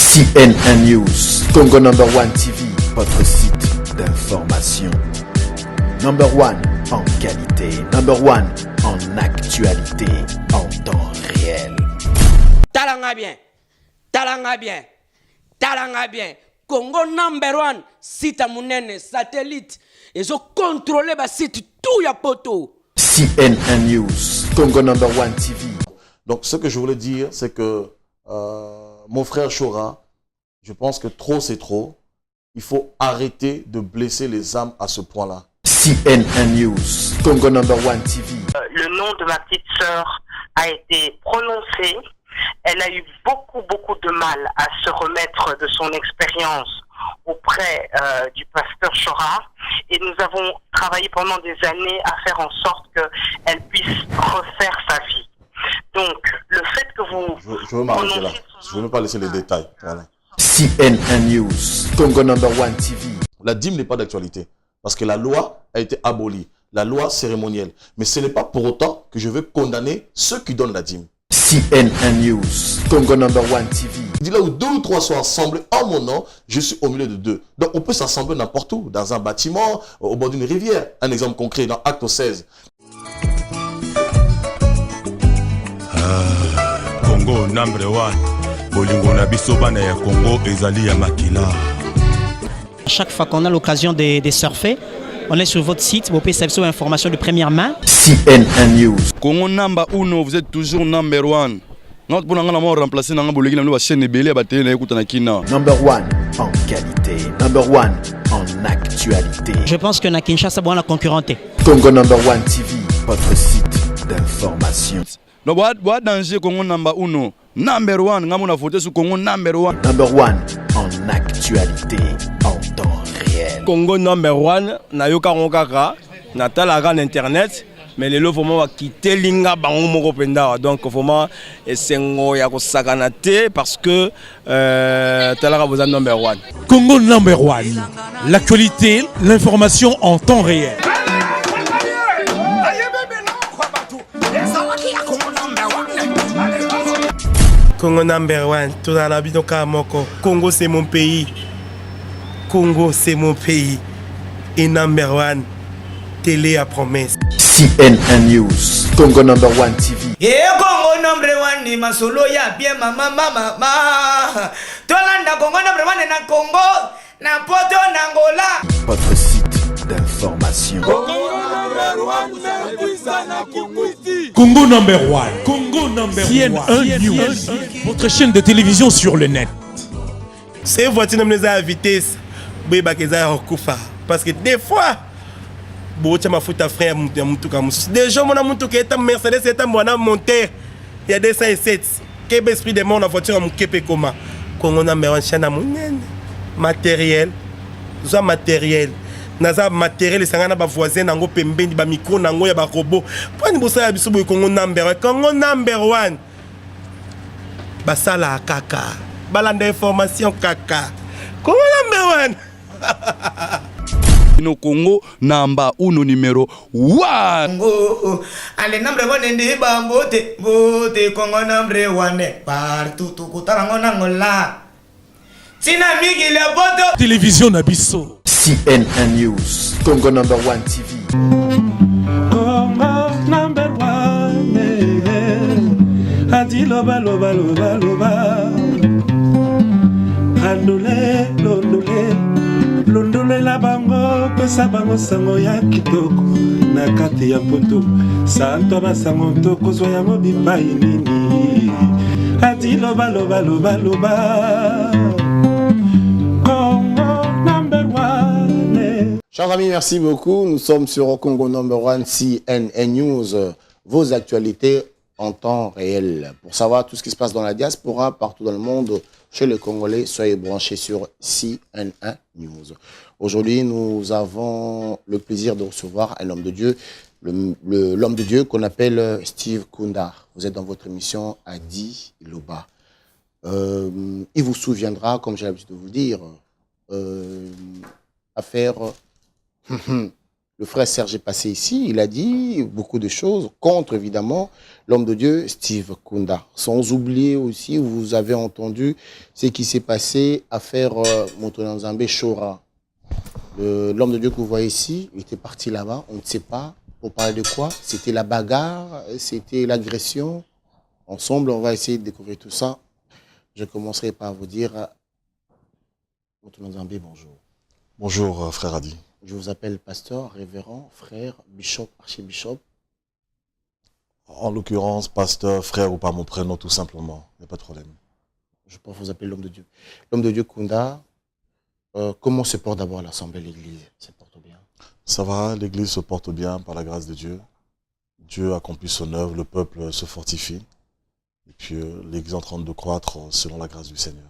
CNN News, Congo number one TV, votre site d'information. Number one en qualité, number one en actualité, en temps réel. Talanga bien, talanga bien, talanga bien. Congo number one, site monene, satellite. Ils ont contrôlé le site tout ya poto. CNN News, Congo number one TV. Donc ce que je voulais dire, c'est que mon frère Chora, je pense que trop c'est trop. Il faut arrêter de blesser les âmes à ce point-là. CNN News, Congo number one TV. Le nom de ma petite sœur a été prononcé. Elle a eu beaucoup de mal à se remettre de son expérience auprès du pasteur Chora. Et nous avons travaillé pendant des années à faire en sorte qu'elle puisse refaire sa vie. Donc, le fait que vous... Je veux m'arrêter là. Je ne veux même pas laisser les détails. Voilà. CNN News, Congo number one TV. La dîme n'est pas d'actualité. Parce que la loi a été abolie. La loi cérémonielle. Mais ce n'est pas pour autant que je veux condamner ceux qui donnent la dîme. CNN News, Congo number one TV. Il dit là où deux ou trois sont assemblés en mon nom, je suis au milieu de deux. Donc on peut s'assembler n'importe où. Dans un bâtiment, au bord d'une rivière. Un exemple concret dans Acte 16. Congo number one. Bolingo na biso bana ya Congo ezali ya makila. Chaque fois qu'on a l'occasion de surfer, on est sur votre site, vous pouvez savoir informations de première main. CNN News. Congo number uno, vous êtes toujours number one. Notre pour nous remplacer dans la chaîne Belé à Number one en qualité, number one en actualité. Je pense que na Kinshasa bon la concurrenter. Congo number one TV, votre site d'information. No what danger Congo number uno. Number one, nous avons voté sur Congo number one. Number one en actualité, en temps réel. Congo number one, na yoka ngokaka, na talaga internet, mais les lots vraiment quitter linga bango moko penda. Donc vraiment esengo ya ko sakana te parce que talaga vous number one. Congo number one, l'actualité, l'information en temps réel. Congo number one, tout dans la bidon Kamoko. Congo c'est mon pays. Congo c'est mon pays. Et number one, télé à promesse. CNN News, Congo number one TV. Et Congo number one ni masolo ya bien mama. Tolanda Congo number one na Congo, na poto na Angola. Votre site d'information. Congo number one. Congo number CNN News, votre chaîne de télévision sur le net. C'est voiture nous à vitesse. Parce que des fois, des gens mon qui est Mercedes est un monté. Il y a des 507. Quel esprit de monde en voiture à mon Képe Koma. Congo number one chaîne matériel. Soit matériel. Naza matériel sangana ba voisin nango pembeni ba micro nango ya ba robot. Pani bosa ya biso boy Congo number one. Congo number one. Basala kaka. Balanda information kaka. Congo number one. No Congo number uno numéro one. Congo, allez number one ndi bambote, bote Congo number one partout tout kutarango nangola. Sina migi le boto. Télévision Nabiso. CNN News, Congo number one TV. Congo number one. Adi loba. Andole, londole la bango, pesa bango sango ya kitoko. Na kati ya poto, santo basango toko zo ya mobipai nini. Adi loba. Chers amis, merci beaucoup. Nous sommes sur Congo number one CNN News, vos actualités en temps réel. Pour savoir tout ce qui se passe dans la diaspora, partout dans le monde, chez les Congolais, soyez branchés sur CNN News. Aujourd'hui, nous avons le plaisir de recevoir un homme de Dieu, l'homme de Dieu qu'on appelle Steve Kunda. Vous êtes dans votre émission Adi Loba. Il vous souviendra, comme j'ai l'habitude de vous dire, à faire Le frère Serge est passé ici, il a dit beaucoup de choses contre, évidemment, l'homme de Dieu, Steve Kunda. Sans oublier aussi, vous avez entendu ce qui s'est passé à faire Motonanzambe Shora. L'homme de Dieu que vous voyez ici, il était parti là-bas, on ne sait pas. Pour parler de quoi? C'était la bagarre, c'était l'agression. Ensemble, on va essayer de découvrir tout ça. Je commencerai par vous dire, Motonanzambe, bonjour. Bonjour, frère Adi. Je vous appelle pasteur, révérend, frère, bishop, archibishop. En l'occurrence, pasteur, frère ou pas mon prénom, tout simplement. Il n'y a pas de problème. Je peux vous appeler l'homme de Dieu. L'homme de Dieu Kunda, comment se porte d'abord l'Assemblée, l'Église? Se porte bien? Ça va, l'Église se porte bien par la grâce de Dieu. Dieu accomplit son œuvre, le peuple se fortifie. Et puis l'Église est en train de croître selon la grâce du Seigneur.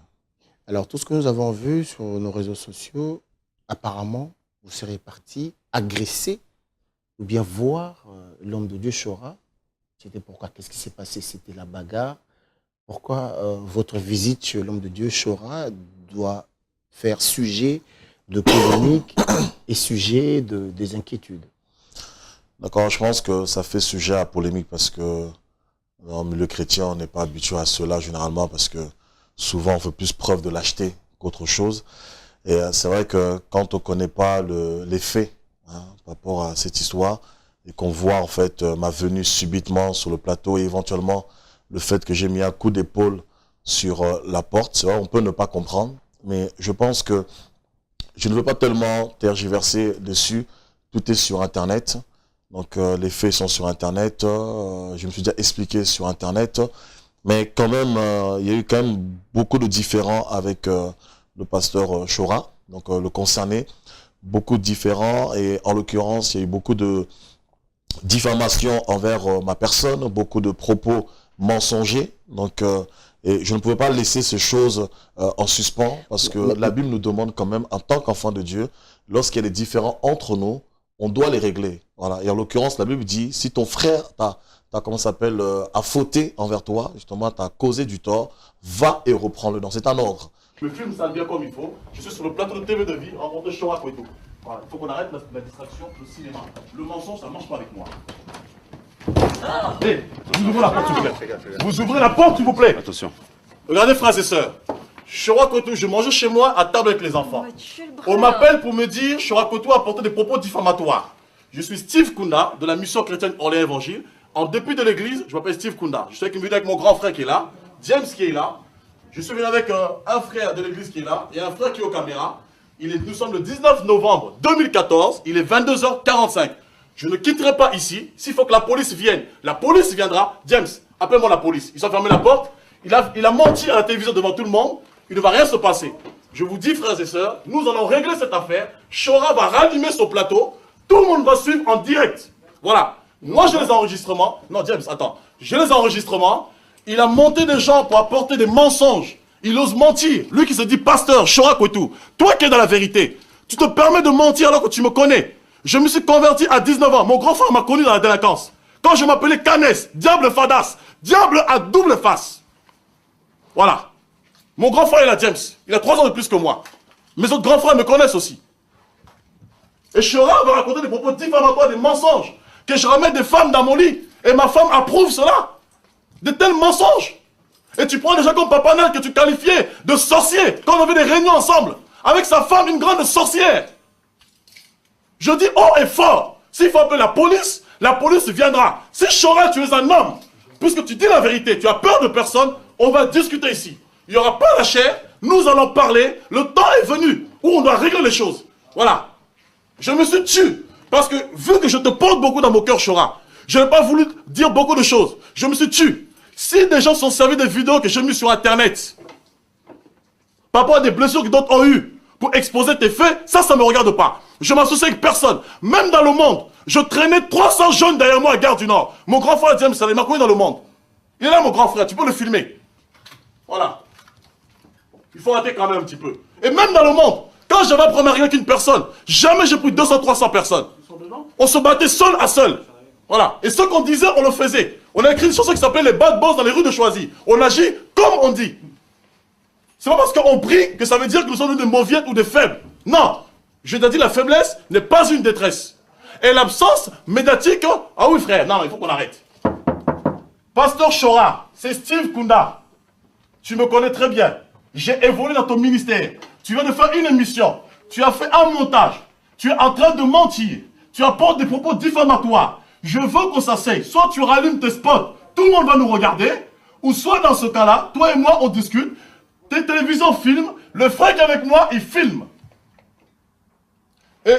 Alors, tout ce que nous avons vu sur nos réseaux sociaux, apparemment, vous serez parti agresser ou bien voir l'homme de Dieu Shora. C'était pourquoi? Qu'est-ce qui s'est passé? C'était la bagarre. Pourquoi votre visite chez l'homme de Dieu Shora doit faire sujet de polémique et sujet des inquiétudes? D'accord, je pense que ça fait sujet à polémique parce que dans le milieu chrétien, on n'est pas habitué à cela généralement parce que souvent on fait plus preuve de lâcheté qu'autre chose. Et c'est vrai que quand on ne connaît pas les faits par rapport à cette histoire et qu'on voit en fait ma venue subitement sur le plateau et éventuellement le fait que j'ai mis un coup d'épaule sur la porte, c'est vrai, on peut ne pas comprendre, mais je pense que je ne veux pas tellement tergiverser dessus. Tout est sur Internet, donc les faits sont sur Internet, je me suis déjà expliqué sur Internet, mais quand même, il y a eu quand même beaucoup de différends avec le pasteur Shora, donc le concerné, beaucoup de différends, et en l'occurrence, il y a eu beaucoup de diffamations envers ma personne, beaucoup de propos mensongers, donc et je ne pouvais pas laisser ces choses en suspens, parce que la Bible nous demande quand même, en tant qu'enfant de Dieu, lorsqu'il y a des différends entre nous, on doit les régler. Voilà. Et en l'occurrence, la Bible dit, si ton frère a fauté envers toi, justement, t'a causé du tort, va et reprends-le. Donc c'est un ordre. Le film ça bien comme il faut. Je suis sur le plateau de TV de vie, rencontré Shora Kwetu. Voilà. Il faut qu'on arrête la distraction, le cinéma. Le mensonge, ça ne marche pas avec moi. Hey, vous ouvrez la porte, s'il vous plaît. Vous ouvrez la porte, s'il vous plaît. Attention. Regardez, frères et sœurs. Shora Kwetu, je mangeais chez moi à table avec les enfants. On m'appelle pour me dire Shora Kwetu a porté des propos diffamatoires. Je suis Steve Kunda de la mission chrétienne Orléans Évangile. En dépit de l'église, je m'appelle Steve Kunda. Je suis venu avec mon grand frère qui est là, James qui est là. Je suis venu avec un frère de l'église qui est là et un frère qui est aux caméras. Nous sommes le 19 novembre 2014, il est 22h45. Je ne quitterai pas ici, s'il faut que la police vienne. La police viendra. James, appelle-moi la police. Ils ont fermé la porte. Il a menti à la télévision devant tout le monde. Il ne va rien se passer. Je vous dis, frères et sœurs, nous allons régler cette affaire. Shora va rallumer son plateau. Tout le monde va suivre en direct. Voilà. Moi, j'ai les enregistrements. Non, James, attends. J'ai les enregistrements. Il a monté des gens pour apporter des mensonges. Il ose mentir. Lui qui se dit pasteur, Shora Kwetu. Toi qui es dans la vérité, tu te permets de mentir alors que tu me connais. Je me suis converti à 19 ans. Mon grand frère m'a connu dans la délinquance. Quand je m'appelais Canès, diable fadas, diable à double face. Voilà. Mon grand frère est là, James. Il a 3 ans de plus que moi. Mes autres grands frères me connaissent aussi. Et Shora va raconter des propos diffamatoires, des mensonges. Que je ramène des femmes dans mon lit. Et ma femme approuve cela. De tels mensonges. Et tu prends des gens comme Papa Noël que tu qualifiais de sorcier. Quand on avait des réunions ensemble. Avec sa femme, une grande sorcière. Je dis haut et fort. S'il faut appeler la police viendra. Si Shora, tu es un homme. Puisque tu dis la vérité, tu as peur de personne, on va discuter ici. Il n'y aura pas la chair. Nous allons parler. Le temps est venu où on doit régler les choses. Voilà. Je me suis tué. Parce que vu que je te porte beaucoup dans mon cœur, Shora, je n'ai pas voulu dire beaucoup de choses. Je me suis tué. Si des gens sont servis des vidéos que j'ai mis sur Internet, par rapport à des blessures que d'autres ont eues, pour exposer tes faits, ça ne me regarde pas. Je m'associe avec personne. Même dans le monde, je traînais 300 jeunes derrière moi à Gare du Nord. Mon grand frère James, il m'a connu dans le monde. Il est là, mon grand frère, tu peux le filmer. Voilà. Il faut arrêter quand même un petit peu. Et même dans le monde, quand j'avais un problème avec une personne, jamais j'ai pris 200-300 personnes. On se battait seul à seul. Voilà. Et ce qu'on disait, on le faisait. On a écrit une chanson qui s'appelle Les Bad Boss dans les rues de Choisy. On agit comme on dit. C'est pas parce qu'on prie que ça veut dire que nous sommes des mauviettes ou des faibles. Non. Je t'ai dit, la faiblesse n'est pas une détresse. et l'absence médiatique. Ah oui frère, non, il faut qu'on arrête. Pasteur Chora, c'est Steve Kunda. Tu me connais très bien. J'ai évolué dans ton ministère. Tu viens de faire une émission. Tu as fait un montage. Tu es en train de mentir. Tu apportes des propos diffamatoires. Je veux qu'on s'asseye. Soit tu rallumes tes spots, tout le monde va nous regarder. Ou soit dans ce cas-là, toi et moi, on discute. Tes télévisions filment. Le frère qui est avec moi, il filme. Et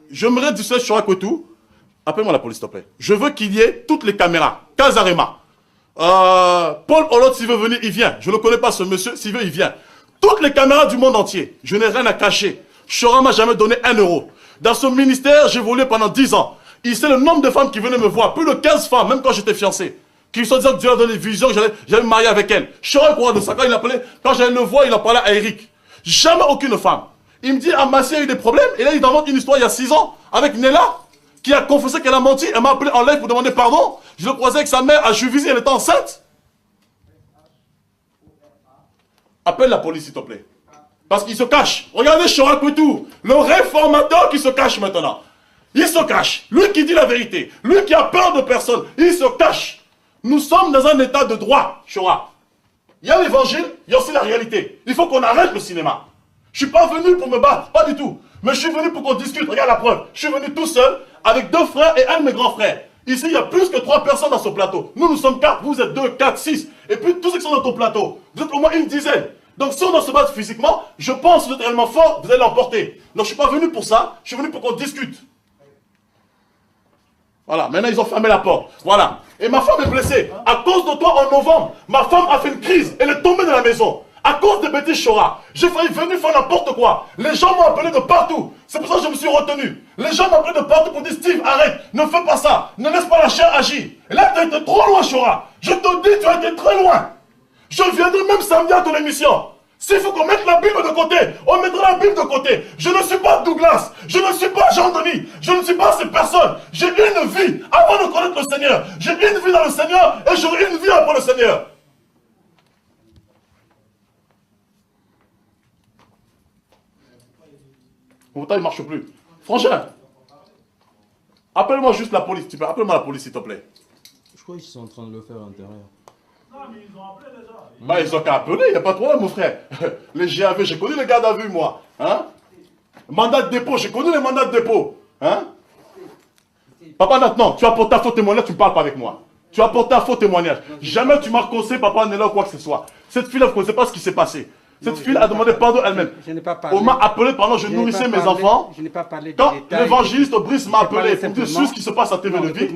j'aimerais dire ça sur Akotou. Appelle-moi la police, s'il te plaît. Je veux qu'il y ait toutes les caméras. Kazarema. Paul Holot, s'il veut venir, il vient. Je ne connais pas ce monsieur. S'il veut, il vient. Toutes les caméras du monde entier. Je n'ai rien à cacher. Chora m'a jamais donné 1 euro. Dans ce ministère, j'ai évolué pendant 10 ans. Il sait le nombre de femmes qui venaient me voir. Plus de 15 femmes, même quand j'étais fiancé. Qui se disaient que Dieu a donné vision, que j'allais me marier avec elle. Chora croit de ça. Quand j'allais le voir, il a parlé à Eric. Jamais aucune femme. Il me dit, ah, Massi a eu des problèmes. Et là, il invente une histoire il y a 6 ans avec Nella, qui a confessé qu'elle a menti. Elle m'a appelé en live pour demander pardon. Je le croisais avec sa mère à Juvisy, elle était enceinte. Appelle la police, s'il te plaît. Parce qu'il se cache. Regardez Chora Koutou, le réformateur qui se cache maintenant. Il se cache. Lui qui dit la vérité. Lui qui a peur de personne. Il se cache. Nous sommes dans un état de droit, Chora. Il y a l'évangile, il y a aussi la réalité. Il faut qu'on arrête le cinéma. Je ne suis pas venu pour me battre, pas du tout. Mais je suis venu pour qu'on discute. Regarde la preuve. Je suis venu tout seul avec 2 frères et un de mes grands frères. Ici, il y a plus que 3 personnes dans ce plateau. Nous sommes 4, vous êtes 2, 4, 6. Et puis tous ceux qui sont dans ton plateau, vous êtes au moins une dizaine. Donc si on doit se battre physiquement, je pense que vous êtes réellement fort, vous allez l'emporter. Donc je ne suis pas venu pour ça, je suis venu pour qu'on discute. Voilà, maintenant ils ont fermé la porte. Voilà. Et ma femme est blessée. À cause de toi en novembre, ma femme a fait une crise. Elle est tombée de la maison. À cause de bêtises Chora. J'ai failli venir faire n'importe quoi. Les gens m'ont appelé de partout. C'est pour ça que je me suis retenu. Les gens m'ont appelé de partout pour dire Steve, arrête, ne fais pas ça. Ne laisse pas la chair agir. Et là, tu as été trop loin, Chora. Je te dis, tu as été très loin. Je viendrai même samedi à ton émission. S'il faut qu'on mette la Bible de côté, on mettra la Bible de côté. Je ne suis pas Douglas, je ne suis pas Jean-Denis, je ne suis pas ces personnes. J'ai une vie avant de connaître le Seigneur. J'ai une vie dans le Seigneur et j'aurai une vie après le Seigneur. Mon temps, il ne marche plus. Frangin, appelle-moi juste la police. Appelle-moi la police, s'il te plaît. Je crois qu'ils sont en train de le faire à l'intérieur. Non, mais ils ont appelé déjà. Bah, ils ont qu'à appeler, il n'y a pas de problème, mon frère. Les GAV, j'ai connu les gardes à vue, moi. Hein? Mandat de dépôt, j'ai connu les mandats de dépôt. Hein? Papa, maintenant, tu as porté un faux témoignage, tu ne parles pas avec moi. Tu as porté un faux témoignage. Jamais tu m'as conseillé, papa, n'est là ou quoi que ce soit. Cette fille-là, vous ne connaissez pas ce qui s'est passé. Cette fille a demandé pardon elle-même. On m'a appelé pendant que je nourrissais mes enfants. Je n'ai pas parlé de quand détails. L'évangéliste Brice m'a appelé pour dire sur ce qui se passe à TV Le Vie.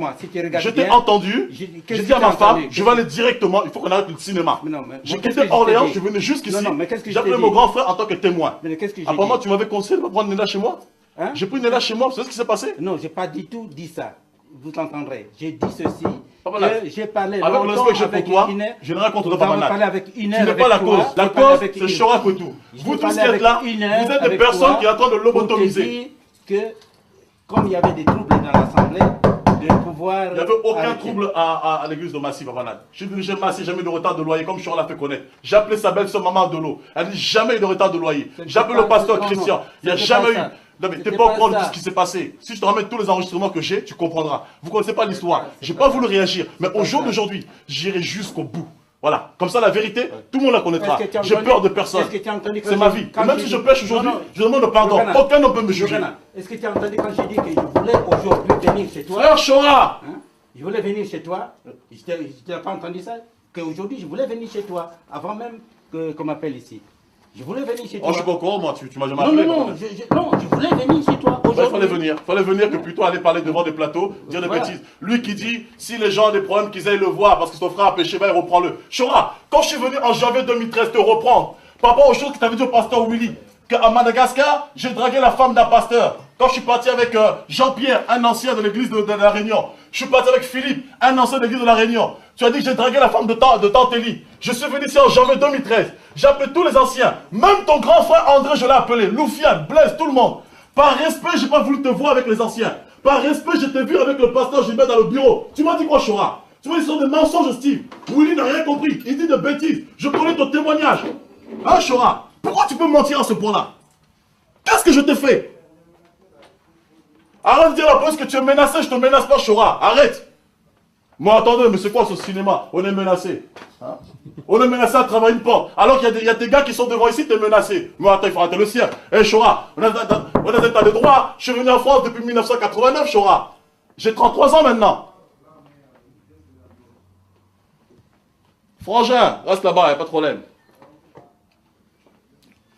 J'étais entendu. J'ai dit à ma femme, je vais aller directement, il faut qu'on arrête le cinéma. J'ai quitté Orléans, je suis venu jusqu'ici. J'ai appelé mon grand frère en tant que témoin. Apparemment, tu m'avais conseillé de prendre Nella chez moi. J'ai pris Nella chez moi, vous savez ce qui s'est passé? Non, je n'ai pas du tout dit ça. Vous entendrez. J'ai dit ceci. J'ai parlé avec le respect que j'ai pour toi, je ne raconte pas Banal. Tu n'es pas la cause. La cause, c'est Chora Koutou. Vous tous qui êtes là, vous êtes des personnes qui sont en train de lobotomiser. Que, comme il y avait des troubles dans l'Assemblée, de pouvoir... Il n'y avait aucun trouble à l'église de Massy, Banal. Je dis Massy, jamais de retard de loyer, comme Chora l'a fait connaître. J'ai appelé sa belle-sœur Maman de l'eau. Elle dit jamais de retard de loyer. J'ai appelé le pasteur Christian. Il n'y a jamais eu... Non mais t'es pas au courant de ce qui s'est passé. Si je te ramène tous les enregistrements que j'ai, tu comprendras. Vous connaissez pas l'histoire. J'ai pas voulu réagir. Mais au jour d'aujourd'hui, j'irai jusqu'au bout. Voilà. Comme ça, la vérité, tout le monde la connaîtra. J'ai peur de personne. C'est ma vie. Et même si je pêche aujourd'hui, je demande pardon. Aucun ne peut me juger. Est-ce que tu as entendu quand j'ai dit que je voulais aujourd'hui venir chez toi? Frère Chora, je voulais venir chez toi. Je n'ai pas entendu ça. Qu'aujourd'hui, je voulais venir chez toi. Avant même qu'on m'appelle ici. Je voulais venir chez toi. Oh, je suis pas au courant, moi, tu m'as jamais appelé. Non, je voulais venir chez toi. Il fallait venir que plutôt aller parler devant des plateaux, dire des bêtises. Lui qui dit, si les gens ont des problèmes, qu'ils aillent le voir parce que son frère a péché, il reprend-le. Chora, quand je suis venu en janvier 2013 te reprendre, par rapport aux choses que tu avais dit au pasteur Willy, qu'à Madagascar, j'ai dragué la femme d'un pasteur. Quand je suis parti avec Jean-Pierre, un ancien de l'église de la Réunion. Je suis parti avec Philippe, un ancien de l'église de la Réunion. Tu as dit que j'ai dragué la femme de Tante Élie. Je suis venu ici en janvier 2013. J'ai appelé tous les anciens. Même ton grand frère André, je l'ai appelé. Loufiane, Blaise, tout le monde. Par respect, j'ai pas voulu te voir avec les anciens. Par respect, je t'ai vu avec le pasteur Gilbert dans le bureau. Tu m'as dit quoi, Chora? Tu m'as dit que ce sont des mensonges, Steve. Willy n'a rien compris. Il dit de bêtises. Je connais ton témoignage. Hein, Chora? Pourquoi tu peux me mentir à ce point-là? Qu'est-ce que je t'ai fait? Arrête de dire à la police que tu es menacé, je te menace pas, Chora. Arrête. Moi, attendez, mais c'est quoi ce cinéma? On est menacé. Hein? On est menacé à travers une porte. Alors qu'il y a des gars qui sont devant ici, t'es menacé. Moi, attends, il faut arrêter le cirque. Hé, Chora, on a des états de droit. Je suis venu en France depuis 1989, Chora. J'ai 33 ans maintenant. Frangin, reste là-bas, il n'y a pas de problème.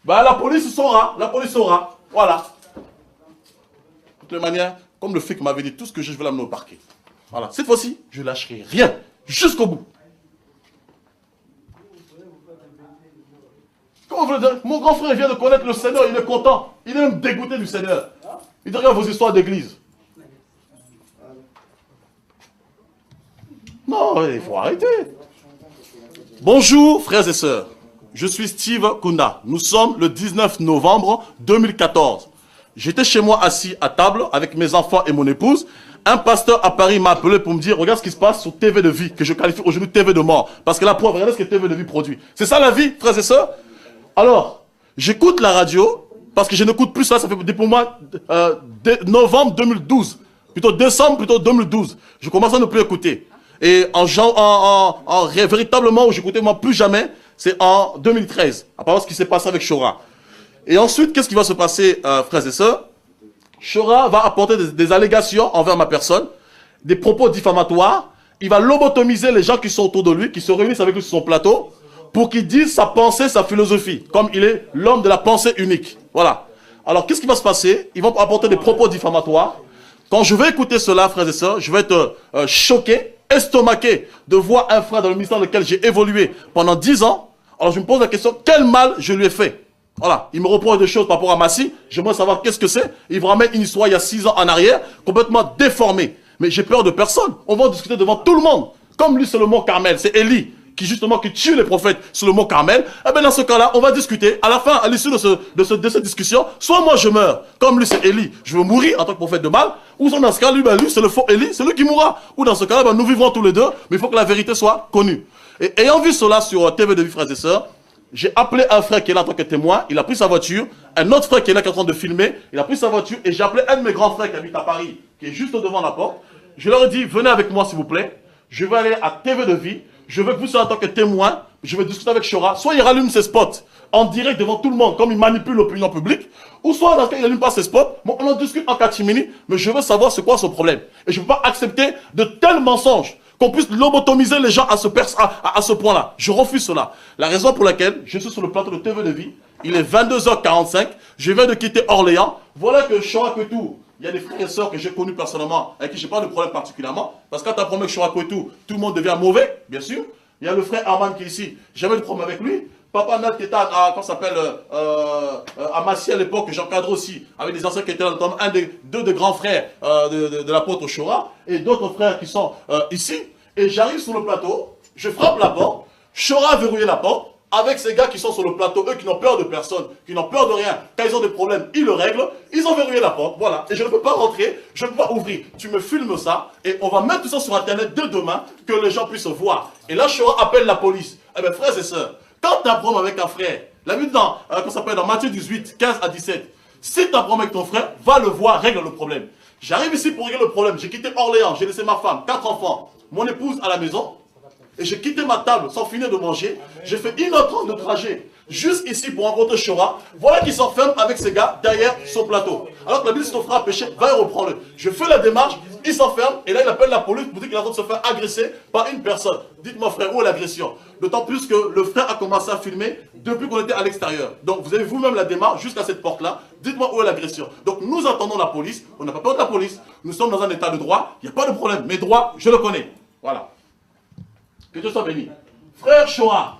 Bah, la police saura. La police saura. Voilà. De toute manière, comme le flic m'avait dit, tout ce que je vais l'amener au parquet. Voilà. Cette fois-ci, je lâcherai rien. Jusqu'au bout. Comment vous le dire? Mon grand frère vient de connaître le Seigneur, il est content. Il est même dégoûté du Seigneur. Il dit, regarde vos histoires d'église. Non, il faut arrêter. Bonjour, frères et sœurs. Je suis Steve Kunda. Nous sommes le 19 novembre 2014. J'étais chez moi assis à table avec mes enfants et mon épouse. Un pasteur à Paris m'a appelé pour me dire, regarde ce qui se passe sur TV de vie, que je qualifie aujourd'hui TV de mort. Parce que la preuve, regardez ce que TV de vie produit. C'est ça la vie, frères et sœurs? Alors, j'écoute la radio, parce que je n'écoute plus ça, ça fait depuis moi novembre 2012. Plutôt décembre, plutôt 2012. Je commence à ne plus écouter. Et véritablement, où j'écoutais moi plus jamais, c'est en 2013. À part ce qui s'est passé avec Chora. Et ensuite, qu'est-ce qui va se passer, frères et sœurs? Chora va apporter des allégations envers ma personne, des propos diffamatoires. Il va lobotomiser les gens qui sont autour de lui, qui se réunissent avec lui sur son plateau, pour qu'il dise sa pensée, sa philosophie, comme il est l'homme de la pensée unique. Voilà. Alors, qu'est-ce qui va se passer? Ils vont apporter des propos diffamatoires. Quand je vais écouter cela, frères et sœurs, je vais être choqué, estomaqué de voir un frère dans le ministère dans lequel j'ai évolué pendant 10 ans. Alors, je me pose la question, quel mal je lui ai fait? Voilà, il me reproche des choses par rapport à Massi. J'aimerais savoir qu'est-ce que c'est. Il me ramène une histoire il y a 6 ans en arrière, complètement déformée. Mais j'ai peur de personne. On va en discuter devant tout le monde. Comme lui, c'est le mont Carmel, c'est Élie qui tue les prophètes sur le mont Carmel. Eh bien, dans ce cas-là, on va discuter. À la fin, à l'issue de cette discussion, soit moi je meurs, comme lui c'est Élie, je veux mourir en tant que prophète de mal, ou dans ce cas, lui c'est le faux Élie, c'est lui qui mourra. Ou dans ce cas-là, nous vivrons tous les deux, mais il faut que la vérité soit connue. Et ayant vu cela sur TV de vie, frères et sœurs, j'ai appelé un frère qui est là en tant que témoin, il a pris sa voiture, un autre frère qui est là qui est en train de filmer, il a pris sa voiture, et j'ai appelé un de mes grands frères qui habite à Paris, qui est juste devant la porte. Je leur ai dit, venez avec moi s'il vous plaît, je vais aller à TV de vie, je veux que vous soyez en tant que témoin, je vais discuter avec Chora, soit il rallume ses spots en direct devant tout le monde, comme il manipule l'opinion publique, ou soit dans ce cas il n'allume pas ses spots, bon, on en discute en catimini, mais je veux savoir c'est quoi son problème. Et je ne peux pas accepter de tels mensonges, qu'on puisse lobotomiser les gens à ce point-là. Je refuse cela. La raison pour laquelle je suis sur le plateau de TV de vie, il est 22h45, je viens de quitter Orléans, voilà que Chora Kwetou, il y a des frères et sœurs que j'ai connus personnellement, avec qui je n'ai pas de problème particulièrement, parce que quand tu as un problème avec Chora Kwetou, tout le monde devient mauvais, bien sûr. Il y a le frère Arman qui est ici, j'avais de problème avec lui. Papa Nat qui était à Massy à l'époque, que j'encadre aussi, avec des anciens qui étaient là, notamment deux des grands frères de l'apôtre Chora, et d'autres frères qui sont ici. Et j'arrive sur le plateau, je frappe la porte, Chora a verrouillé la porte, avec ces gars qui sont sur le plateau, eux qui n'ont peur de personne, qui n'ont peur de rien, quand ils ont des problèmes, ils le règlent, ils ont verrouillé la porte, voilà, et je ne peux pas rentrer, je ne peux pas ouvrir. Tu me filmes ça, et on va mettre tout ça sur Internet dès demain, que les gens puissent voir. Et là, Chora appelle la police. Eh bien, frères et sœurs, quand tu as un problème avec un frère, la Bible dans Matthieu 18, 15 à 17, si tu as un problème avec ton frère, va le voir, règle le problème. J'arrive ici pour régler le problème, j'ai quitté Orléans, j'ai laissé ma femme, 4 enfants, mon épouse à la maison, et j'ai quitté ma table sans finir de manger. J'ai fait 1h30 de trajet jusqu'ici pour rencontrer Chora. Voilà qu'il s'enferme avec ces gars derrière son plateau. Alors que la Bible, si ton frère a péché, va et reprends-le. Je fais la démarche, il s'enferme et là il appelle la police pour dire qu'il est en train de se faire agresser par une personne. Dites-moi frère, où est l'agression? D'autant plus que le frère a commencé à filmer depuis qu'on était à l'extérieur. Donc vous avez vous-même la démarche jusqu'à cette porte-là. Dites-moi où est l'agression. Donc nous attendons la police. On n'a pas peur de la police. Nous sommes dans un état de droit. Il n'y a pas de problème. Mes droits, je le connais. Voilà. Que Dieu soit béni. Frère Chora,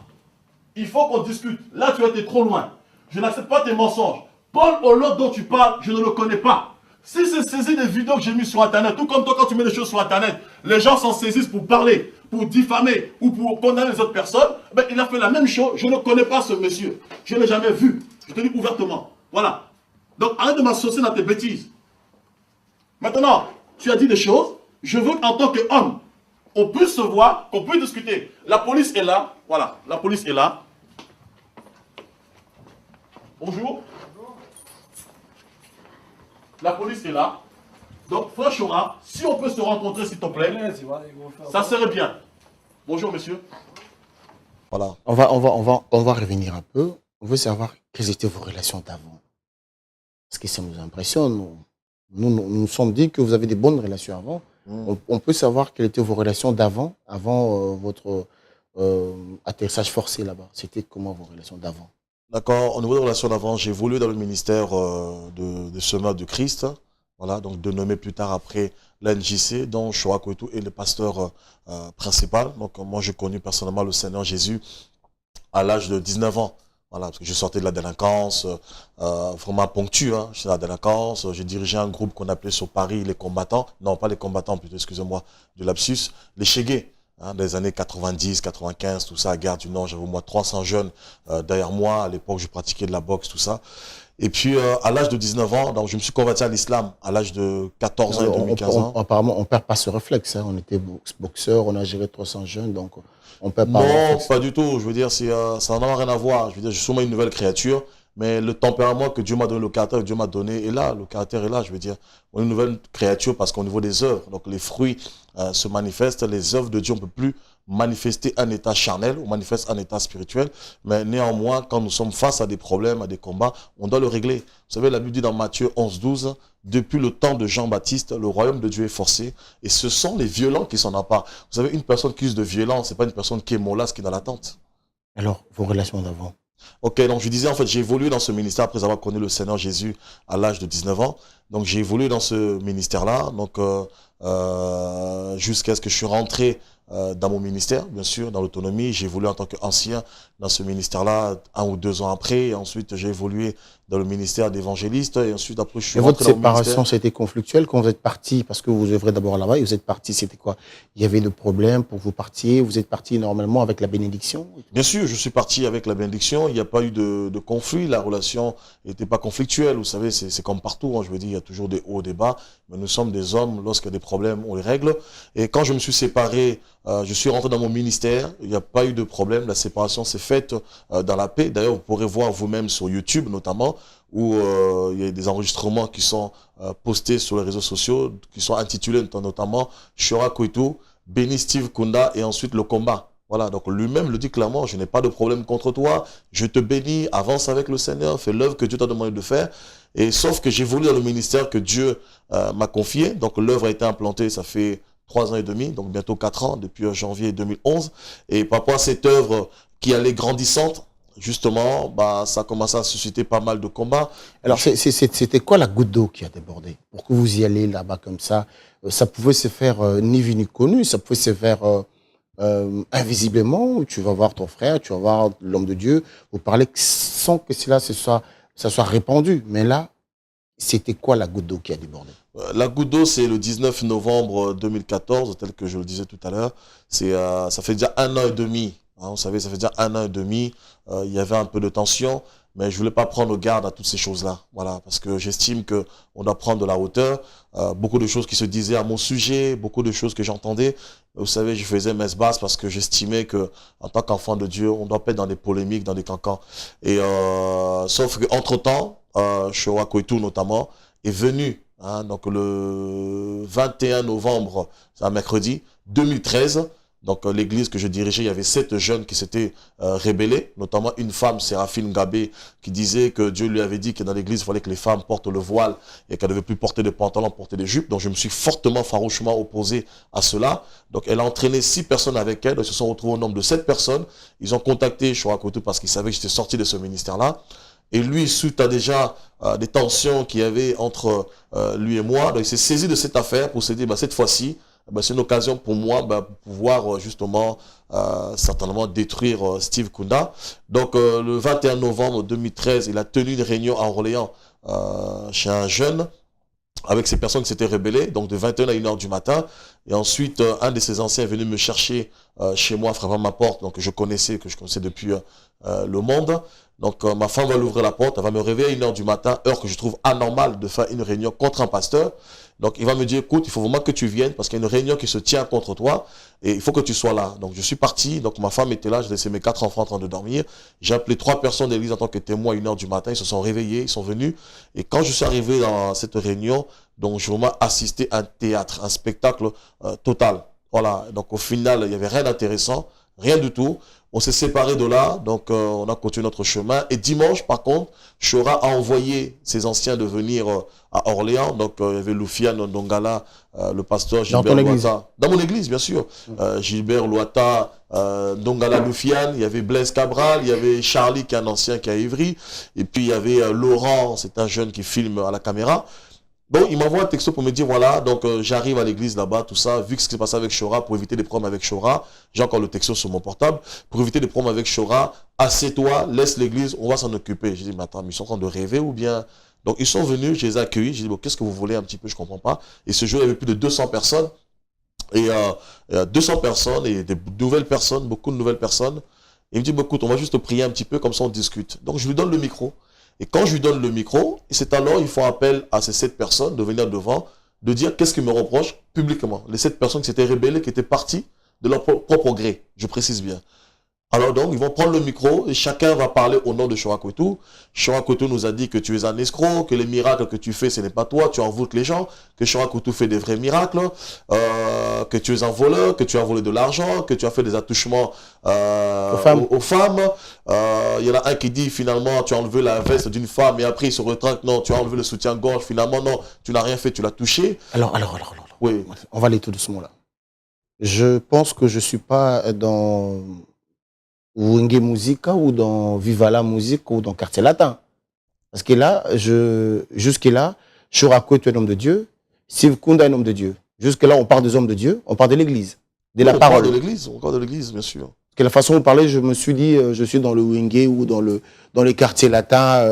il faut qu'on discute. Là, tu as été trop loin. Je n'accepte pas tes mensonges. Paul Holot dont tu parles, je ne le connais pas. Si c'est saisi des vidéos que j'ai mises sur Internet, tout comme toi quand tu mets des choses sur Internet, les gens s'en saisissent pour parler, pour diffamer ou pour condamner les autres personnes, ben, il a fait la même chose. Je ne connais pas ce monsieur. Je ne l'ai jamais vu. Je te dis ouvertement. Voilà. Donc arrête de m'associer dans tes bêtises. Maintenant, tu as dit des choses. Je veux qu'en tant qu'homme, on puisse se voir, qu'on puisse discuter. La police est là. Voilà, la police est là. Bonjour. La police est là. Donc, frère Chora, si on peut se rencontrer, s'il te plaît, ça serait bien. Bonjour, monsieur. Voilà. On va revenir un peu. On veut savoir quelles étaient vos relations d'avant. Parce que ça nous impressionne. Nous nous sommes dit que vous avez des bonnes relations avant. On peut savoir quelles étaient vos relations d'avant, avant votre atterrissage forcé là-bas. C'était comment vos relations d'avant? D'accord. Au niveau des relations d'avant, j'ai évolué dans le ministère de Semeur de Christ. Voilà, donc de nommer plus tard après l'NJC, dont Chora Kouetou est le pasteur principal. Donc moi, j'ai connu personnellement le Seigneur Jésus à l'âge de 19 ans. Voilà, parce que je sortais de la délinquance, vraiment ponctue, hein. J'étais de la délinquance, j'ai dirigé un groupe qu'on appelait sur Paris les combattants, non pas les combattants plutôt, excusez-moi, du lapsus, les Chégués, hein, des années 90, 95, tout ça, à Gare du Nord, j'avais au moins 300 jeunes derrière moi, à l'époque je pratiquais de la boxe, tout ça. Et puis à l'âge de 19 ans, donc, je me suis converti à l'islam, à l'âge de 14 ans et demi, 15 ans. Apparemment, on ne perd pas ce réflexe, hein. On était boxeur, on a géré 300 jeunes, donc... On peut pas. Non, pas du tout. Je veux dire, ça n'a rien à voir. Je veux dire, je suis sûrement une nouvelle créature, mais le tempérament que Dieu m'a donné, le caractère que Dieu m'a donné est là. Le caractère est là, je veux dire. On est une nouvelle créature parce qu'au niveau des œuvres, donc les fruits se manifestent. Les œuvres de Dieu, on ne peut plus manifester un état charnel, on manifeste un état spirituel, mais néanmoins, quand nous sommes face à des problèmes, à des combats, on doit le régler. Vous savez, la Bible dit dans Matthieu 11, 12, depuis le temps de Jean-Baptiste, le royaume de Dieu est forcé, et ce sont les violents qui s'en emparent. Vous savez, une personne qui use de violence, ce n'est pas une personne qui est mollasse, qui est dans l'attente. Alors, vos relations d'avant? Ok, donc je disais, en fait, j'ai évolué dans ce ministère après avoir connu le Seigneur Jésus à l'âge de 19 ans. Donc j'ai évolué dans ce ministère-là, donc jusqu'à ce que je suis rentré dans mon ministère, bien sûr, dans l'autonomie. J'ai évolué en tant qu'ancien dans ce ministère-là 1 ou 2 ans après. Et ensuite, j'ai évolué dans le ministère d'évangéliste. Et ensuite, après, je suis rentré dans le ministère. Votre séparation, c'était conflictuel quand vous êtes parti, parce que vous œuvrez d'abord là-bas et vous êtes parti, c'était quoi? Il y avait des problèmes pour que vous partiez? Vous êtes parti normalement avec la bénédiction? Bien sûr, je suis parti avec la bénédiction. Il n'y a pas eu de conflit. La relation n'était pas conflictuelle. Vous savez, c'est comme partout, hein. Je veux dire, il y a toujours des hauts, des bas. Mais nous sommes des hommes. Lorsqu'il y a des problèmes, on les règle. Et quand je me suis séparé, je suis rentré dans mon ministère. Il n'y a pas eu de problème. La séparation s'est faite dans la paix. D'ailleurs, vous pourrez voir vous-même sur YouTube, notamment, où il y a des enregistrements qui sont postés sur les réseaux sociaux, qui sont intitulés notamment Chora Kouetou, béni Steve Kunda et ensuite le combat. Voilà, donc lui-même le dit clairement, je n'ai pas de problème contre toi, je te bénis, avance avec le Seigneur, fais l'œuvre que Dieu t'a demandé de faire. Et sauf que j'ai voulu dans le ministère que Dieu m'a confié, donc l'œuvre a été implantée, ça fait 3 ans et demi, donc bientôt 4 ans, depuis janvier 2011. Et par rapport à cette œuvre qui allait grandissante, justement, ça a commencé à susciter pas mal de combats. Alors, c'était quoi la goutte d'eau qui a débordé pour que vous y allez là-bas comme ça? Ça pouvait se faire ni vu ni connu, ça pouvait se faire invisiblement. Tu vas voir ton frère, tu vas voir l'homme de Dieu, vous parlez sans que cela ça soit répandu. Mais là, c'était quoi la goutte d'eau qui a débordé? La goutte d'eau, c'est le 19 novembre 2014, tel que je le disais tout à l'heure. Ça fait déjà 1 an et demi. Hein, vous savez, ça fait déjà 1 an et demi. Il y avait un peu de tension, mais je voulais pas prendre garde à toutes ces choses-là. Voilà, parce que j'estime que on doit prendre de la hauteur. Beaucoup de choses qui se disaient à mon sujet, beaucoup de choses que j'entendais. Vous savez, je faisais messe basse parce que j'estimais que, en tant qu'enfant de Dieu, on doit pas être dans des polémiques, dans des cancans. Et sauf qu'entre-temps, Chora Kouetou notamment est venu. Hein, donc le 21 novembre, c'est un mercredi 2013. Donc l'église que je dirigeais, il y avait 7 jeunes qui s'étaient rébellés, notamment une femme, Séraphine Gabé, qui disait que Dieu lui avait dit que dans l'église, il fallait que les femmes portent le voile et qu'elles ne devaient plus porter de pantalons, porter des jupes. Donc je me suis fortement, farouchement opposé à cela. Donc elle a entraîné 6 personnes avec elle, ils se sont retrouvés au nombre de 7 personnes. Ils ont contacté Chora Kouetou parce qu'ils savaient que j'étais sorti de ce ministère-là. Et lui, suite à déjà des tensions qu'il y avait entre lui et moi, donc il s'est saisi de cette affaire pour se dire, cette fois-ci, c'est une occasion pour moi de pouvoir justement certainement détruire Steve Kunda. Donc le 21 novembre 2013, il a tenu une réunion à Orléans chez un jeune avec ces personnes qui s'étaient rebellées, donc de 21 à 1h du matin. Et ensuite, un de ses anciens est venu me chercher chez moi, frappant ma porte, donc que je connaissais depuis le monde. Donc ma femme va l'ouvrir la porte, elle va me réveiller à 1h du matin, heure que je trouve anormale de faire une réunion contre un pasteur. Donc il va me dire, écoute, il faut vraiment que tu viennes parce qu'il y a une réunion qui se tient contre toi et il faut que tu sois là. Donc je suis parti, donc ma femme était là, j'ai laissé mes 4 enfants en train de dormir. J'ai appelé 3 personnes de l'église en tant que témoins à 1h du matin, ils se sont réveillés, ils sont venus. Et quand je suis arrivé dans cette réunion, Donc, j'ai vraiment assisté à un théâtre, un spectacle total. Voilà, donc au final, il n'y avait rien d'intéressant, rien du tout. On s'est séparés de là, donc on a continué notre chemin. Et dimanche, par contre, Chora a envoyé ses anciens de venir à Orléans. Donc il y avait Lufiane Ndongala, le pasteur Gilbert Loata. Dans mon église, bien sûr. Gilbert Loata, Ndongala Lufiane, il y avait Blaise Cabral, il y avait Charlie qui est un ancien qui est à Ivry. Et puis il y avait Laurent, c'est un jeune qui filme à la caméra. Bon, il m'envoie un texto pour me dire, voilà, donc j'arrive à l'église là-bas, tout ça, vu que ce qui s'est passé avec Chora, pour éviter des problèmes avec Chora, j'ai encore le texto sur mon portable, pour éviter des problèmes avec Chora, assieds-toi, laisse l'église, on va s'en occuper. J'ai dit, mais attends, ils sont en train de rêver ou bien... Donc ils sont venus, je les ai accueillis, j'ai dit, bon, qu'est-ce que vous voulez un petit peu, je comprends pas. Et ce jour, il y avait plus de 200 personnes, et 200 personnes, et des nouvelles personnes, beaucoup de nouvelles personnes. Il me dit, bon, écoute, on va juste prier un petit peu, comme ça on discute. Donc je lui donne le micro. Et quand je lui donne le micro, c'est alors ils font appel à ces 7 personnes de venir devant, de dire qu'est-ce qu'ils me reprochent publiquement. Les 7 personnes qui s'étaient rebellées, qui étaient parties de leur propre gré, je précise bien. Alors donc, ils vont prendre le micro et chacun va parler au nom de Chora Kouetou. Chora Kouetou nous a dit que tu es un escroc, que les miracles que tu fais, ce n'est pas toi, tu envoûtes les gens, que Chora Kouetou fait des vrais miracles, que tu es un voleur, que tu as volé de l'argent, que tu as fait des attouchements aux femmes. Il y en a un qui dit finalement tu as enlevé la veste d'une femme et après il se retracte, non, tu as enlevé le soutien-gorge, finalement non, tu n'as rien fait, tu l'as touché. Alors. Oui. On va aller tout doucement là. Je pense que je ne suis pas dans Wenge Musica ou dans Viva la Musique ou dans Quartier Latin. Parce que là, jusque-là, Chora Kouetou est un homme de Dieu, Steve Kunda est un homme de Dieu. Jusque-là, on parle des hommes de Dieu, on parle de l'Église, de la parole. On parle de l'Église, bien sûr. Parce que la façon dont vous parlez, je me suis dit, je suis dans le Wenge ou dans les quartiers latins,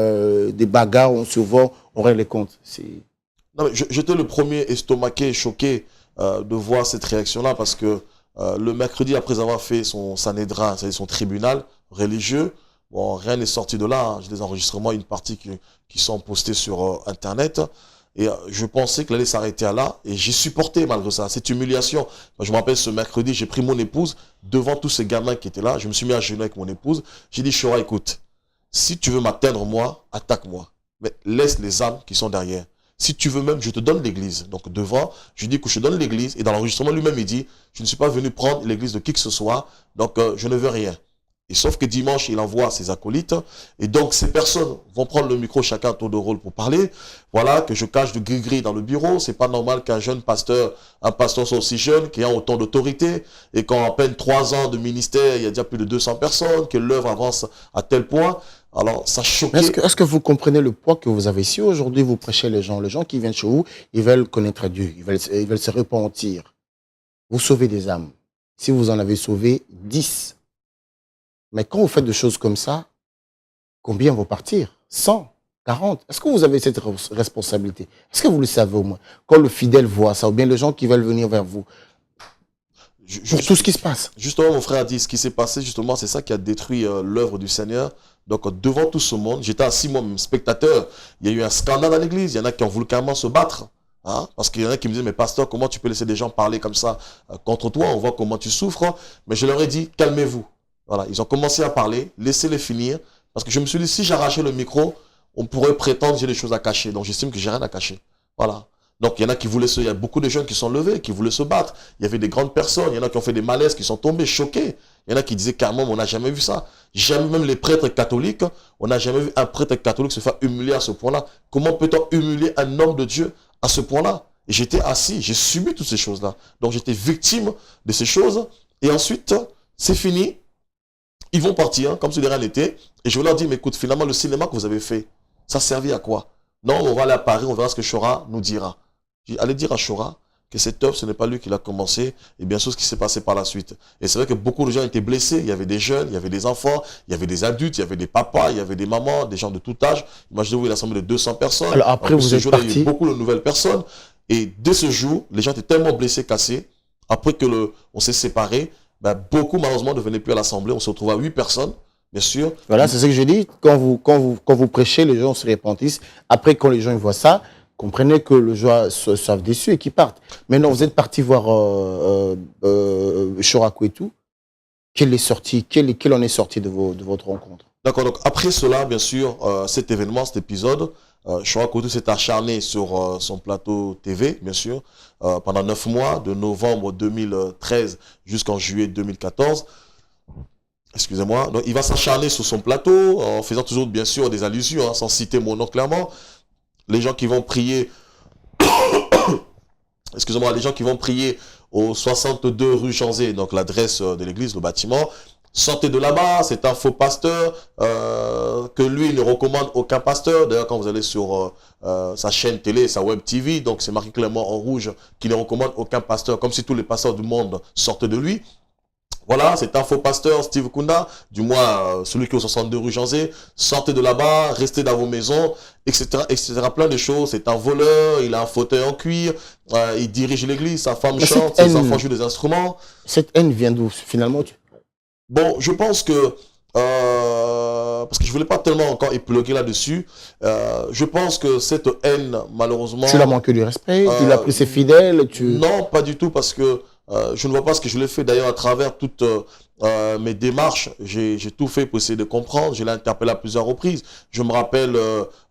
des bagarres, on se voit, on règle les comptes. Non, mais j'étais le premier estomaqué, choqué de voir cette réaction-là parce que le mercredi, après avoir fait son Sanhédrin, c'est-à-dire son tribunal religieux, bon, rien n'est sorti de là. Hein. J'ai des enregistrements, une partie qui sont postés sur Internet. Et je pensais qu'elle allait s'arrêter à là. Et j'ai supporté malgré ça, cette humiliation. Je me rappelle ce mercredi, j'ai pris mon épouse devant tous ces gamins qui étaient là. Je me suis mis à genoux avec mon épouse. J'ai dit, Chora, écoute, si tu veux m'atteindre moi, attaque-moi. Mais laisse les âmes qui sont derrière. Si tu veux même, je te donne l'église. Donc devant, je dis que je te donne l'église. Et dans l'enregistrement, lui-même, il dit, je ne suis pas venu prendre l'église de qui que ce soit. Donc je ne veux rien. Et sauf que dimanche, il envoie ses acolytes. Et donc ces personnes vont prendre le micro, chacun à tour de rôle pour parler. Voilà, que je cache du gris-gris dans le bureau. C'est pas normal qu'un jeune pasteur, un pasteur soit aussi jeune, qui a autant d'autorité. Et qu'en à peine 3 ans de ministère, il y a déjà plus de 200 personnes, que l'œuvre avance à tel point. Alors, ça choquait. Est-ce que vous comprenez le poids que vous avez ici? Aujourd'hui, vous prêchez les gens qui viennent chez vous, ils veulent connaître Dieu, ils veulent se repentir. Vous sauvez des âmes. Si vous en avez sauvé 10. Mais quand vous faites des choses comme ça, combien vont partir? 100, 40. Est-ce que vous avez cette responsabilité? Est-ce que vous le savez au moins? Quand le fidèle voit ça, ou bien les gens qui veulent venir vers vous, pour tout ce qui se passe. Justement, mon frère a dit, ce qui s'est passé, justement, c'est ça qui a détruit l'œuvre du Seigneur. Donc, devant tout ce monde, j'étais assis moi-même spectateur. Il y a eu un scandale dans l'église. Il y en a qui ont voulu carrément se battre. Hein, parce qu'il y en a qui me disaient, mais pasteur, comment tu peux laisser des gens parler comme ça contre toi? On voit comment tu souffres. Mais je leur ai dit, calmez-vous. Voilà, ils ont commencé à parler, laissez-les finir. Parce que je me suis dit, si j'arrachais le micro, on pourrait prétendre que j'ai des choses à cacher. Donc, j'estime que j'ai rien à cacher. Voilà. Donc, il y en a qui voulaient il y a beaucoup de jeunes qui sont levés, qui voulaient se battre. Il y avait des grandes personnes, il y en a qui ont fait des malaises, qui sont tombés, choqués. Il y en a qui disaient carrément, on n'a jamais vu ça. Jamais, même les prêtres catholiques, on n'a jamais vu un prêtre catholique se faire humilier à ce point-là. Comment peut-on humilier un homme de Dieu à ce point-là? Et j'étais assis, j'ai subi toutes ces choses-là. Donc, j'étais victime de ces choses. Et ensuite, c'est fini. Ils vont partir, comme si de rien n'était. Et je leur dis, mais écoute, finalement, le cinéma que vous avez fait, ça servait à quoi? Non, on va aller à Paris, on verra ce que Chora nous dira. Allez dire à Chora que cette œuvre, ce n'est pas lui qui l'a commencé, et bien sûr ce qui s'est passé par la suite. Et c'est vrai que beaucoup de gens étaient blessés, il y avait des jeunes, il y avait des enfants, il y avait des adultes, il y avait des papas, il y avait des mamans, des gens de tout âge. Imaginez-vous, il a assemblé de 200 personnes. Alors après, vous êtes parti. Il y a eu beaucoup de nouvelles personnes, et dès ce jour, les gens étaient tellement blessés, cassés, après que on s'est séparés, beaucoup malheureusement ne venaient plus à l'assemblée, on se retrouve à 8 personnes. Bien sûr. Voilà, c'est ce que je dis. Quand vous prêchez, les gens se repentissent. Après, quand les gens voient ça, comprenez que les gens savent déçus et qu'ils partent. Maintenant, vous êtes parti voir Chora Kouetou. Quel en est sorti de votre rencontre? D'accord, donc après cela, bien sûr, cet événement, cet épisode, Chora Koto s'est acharné sur son plateau TV, bien sûr, pendant 9 mois, de novembre 2013 jusqu'en juillet 2014. Excusez-moi. Donc, il va s'acharner sur son plateau, en faisant toujours, bien sûr, des allusions, hein, sans citer mon nom clairement. Les gens qui vont prier... Excusez-moi, les gens qui vont prier au 62 rue Janzé, donc l'adresse de l'église, le bâtiment, sortez de là-bas, c'est un faux pasteur, que lui ne recommande aucun pasteur. D'ailleurs, quand vous allez sur sa chaîne télé, sa web TV, donc c'est marqué clairement en rouge qu'il ne recommande aucun pasteur, comme si tous les pasteurs du monde sortaient de lui. Voilà, c'est un faux pasteur, Steve Kunda, du moins celui qui est au 62 rue Janzé. Sortez de là-bas, restez dans vos maisons, etc., etc. Plein de choses. C'est un voleur, il a un fauteuil en cuir, il dirige l'église, sa femme chante, ses enfants jouent des instruments. Cette haine vient d'où, finalement? Bon, je pense que, parce que je voulais pas tellement encore épiloguer là-dessus, je pense que cette haine, malheureusement... Tu l'as manqué du respect, tu l'as pris ses fidèles, Non, pas du tout, parce que je ne vois pas ce que je l'ai fait. D'ailleurs, à travers toutes mes démarches, j'ai tout fait pour essayer de comprendre. Je l'ai interpellé à plusieurs reprises. Je me rappelle,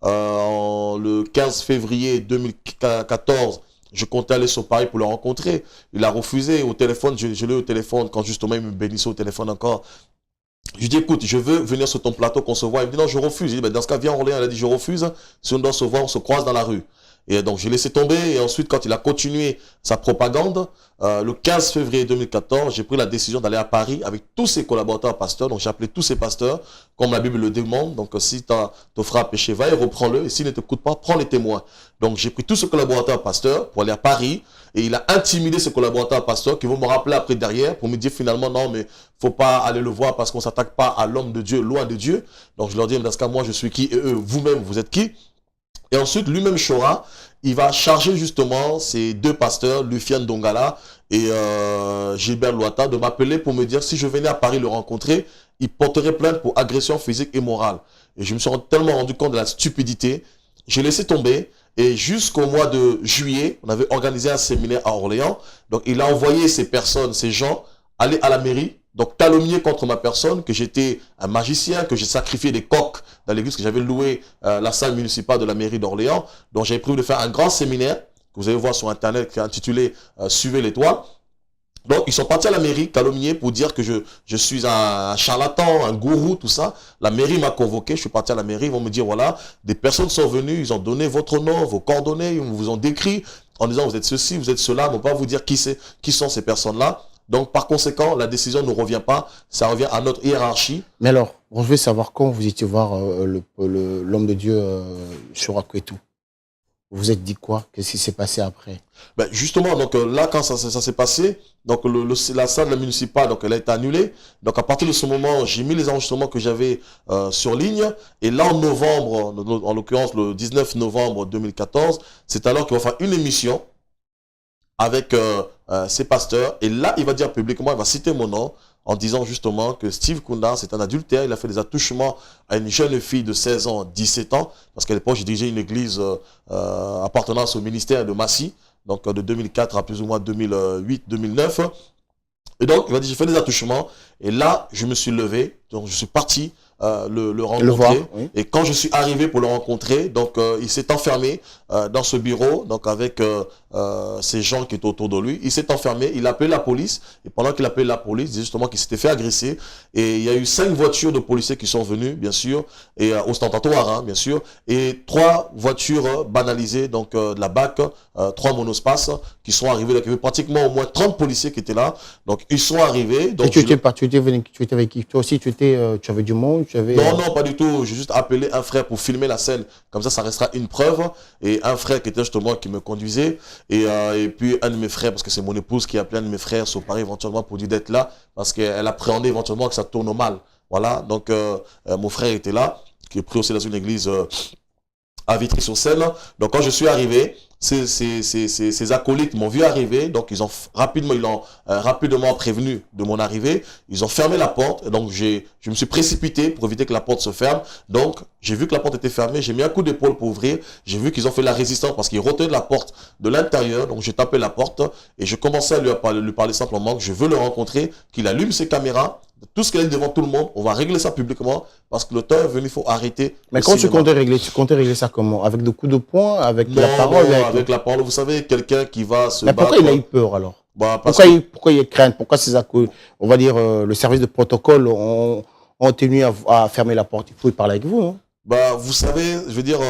le 15 février 2014, je comptais aller sur Paris pour le rencontrer. Il a refusé au téléphone. Je l'ai eu au téléphone quand justement il me bénissait au téléphone encore. Je lui dis, écoute, je veux venir sur ton plateau qu'on se voit. Il me dit, non, je refuse. Je dis, ben, dans ce cas, viens en Orléans. Il a dit, je refuse. Si on doit se voir, on se croise dans la rue. Et donc, j'ai laissé tomber. Et ensuite, quand il a continué sa propagande, le 15 février 2014, j'ai pris la décision d'aller à Paris avec tous ses collaborateurs pasteurs. Donc, j'ai appelé tous ces pasteurs, comme la Bible le demande. Donc, si ton frère a péché, va et reprends-le. Et s'il ne t'écoute pas, prends les témoins. Donc, j'ai pris tous ces collaborateurs pasteurs pour aller à Paris. Et il a intimidé ses collaborateurs pasteurs qui vont me rappeler après derrière pour me dire finalement, non, mais faut pas aller le voir parce qu'on s'attaque pas à l'homme de Dieu, loin de Dieu. Donc, je leur dis, dans ce cas, moi, je suis qui? Et eux, vous-même, vous êtes qui? Et ensuite, lui-même, Chora, il va charger justement ces deux pasteurs, Lufian Dongala et Gilbert Loata, de m'appeler pour me dire si je venais à Paris le rencontrer, il porterait plainte pour agression physique et morale. Et je me suis tellement rendu compte de la stupidité, j'ai laissé tomber. Et jusqu'au mois de juillet, on avait organisé un séminaire à Orléans. Donc, il a envoyé ces personnes, ces gens, aller à la mairie. Donc, calomnier contre ma personne, que j'étais un magicien, que j'ai sacrifié des coqs dans l'église, que j'avais loué la salle municipale de la mairie d'Orléans. Donc, j'ai prévu de faire un grand séminaire, que vous allez voir sur Internet, qui est intitulé « Suivez l'étoile ». Donc, ils sont partis à la mairie, calomnier, pour dire que je suis un charlatan, un gourou, tout ça. La mairie m'a convoqué, je suis parti à la mairie, ils vont me dire, voilà, des personnes sont venues, ils ont donné votre nom, vos coordonnées, ils vous ont décrit, en disant, vous êtes ceci, vous êtes cela, on ne va pas vous dire qui sont ces personnes-là. Donc, par conséquent, la décision ne revient pas, ça revient à notre hiérarchie. Mais alors, je veux savoir quand vous étiez voir l'homme de Dieu, Chora Koto. Vous vous êtes dit quoi? Qu'est-ce qui s'est passé après? Ben justement, donc là, quand ça s'est passé, donc la salle municipale, donc elle a été annulée. Donc à partir de ce moment, j'ai mis les enregistrements que j'avais sur ligne. Et là, en novembre, en l'occurrence le 19 novembre 2014, c'est alors qu'il va faire une émission avec ses pasteurs. Et là, il va dire publiquement, il va citer mon nom, en disant justement que Steve Kunda, c'est un adultère, il a fait des attouchements à une jeune fille de 16 ans, 17 ans, parce qu'à l'époque, j'ai dirigé une église appartenant au ministère de Massy, donc de 2004 à plus ou moins 2008-2009. Et donc, il va dire, j'ai fait des attouchements, et là, je me suis levé, donc je suis parti le rencontrer. Oui. Et quand je suis arrivé pour le rencontrer, donc il s'est enfermé dans ce bureau, donc avec ces gens qui étaient autour de lui. Il s'est enfermé, il a appelé la police. Et pendant qu'il appelait la police, il disait justement qu'il s'était fait agresser. Et il y a eu 5 voitures de policiers qui sont venues, bien sûr, et ostentatoires, hein, bien sûr, et 3 voitures banalisées, donc de la BAC, 3 monospaces qui sont arrivés. Donc, il y avait pratiquement au moins 30 policiers qui étaient là. Donc ils sont arrivés. Donc, et tu étais avec qui? Toi aussi, tu avais du monde? Non, non, pas du tout. J'ai juste appelé un frère pour filmer la scène. Comme ça restera une preuve. Et un frère qui était justement qui me conduisait. Et puis un de mes frères, parce que c'est mon épouse qui a appelé un de mes frères sur Paris éventuellement pour dire d'être là. Parce qu'elle appréhendait éventuellement que ça tourne mal. Voilà. Donc mon frère était là, qui est pris aussi dans une église à Vitry-sur-Seine. Donc quand je suis arrivé, ces acolytes m'ont vu arriver, donc ils ont rapidement prévenu de mon arrivée. Ils ont fermé la porte, et donc je me suis précipité pour éviter que la porte se ferme. Donc j'ai vu que la porte était fermée, j'ai mis un coup d'épaule pour ouvrir. J'ai vu qu'ils ont fait la résistance parce qu'ils retenaient la porte de l'intérieur. Donc j'ai tapé la porte et je commençais à lui parler simplement que je veux le rencontrer, qu'il allume ses caméras. Tout ce qu'il a dit devant tout le monde, on va régler ça publiquement parce que le temps est venu, il faut arrêter. Mais quand tu comptais régler ça comment? Avec des coups de poing, avec la parole? Avec la parole. Vous savez, quelqu'un qui va se battre. Mais pourquoi il a eu peur alors? Pourquoi il y a crainte? Pourquoi on va dire, le service de protocole ont tenu à fermer la porte? Il faut y parler avec vous, non? Vous savez, je veux dire,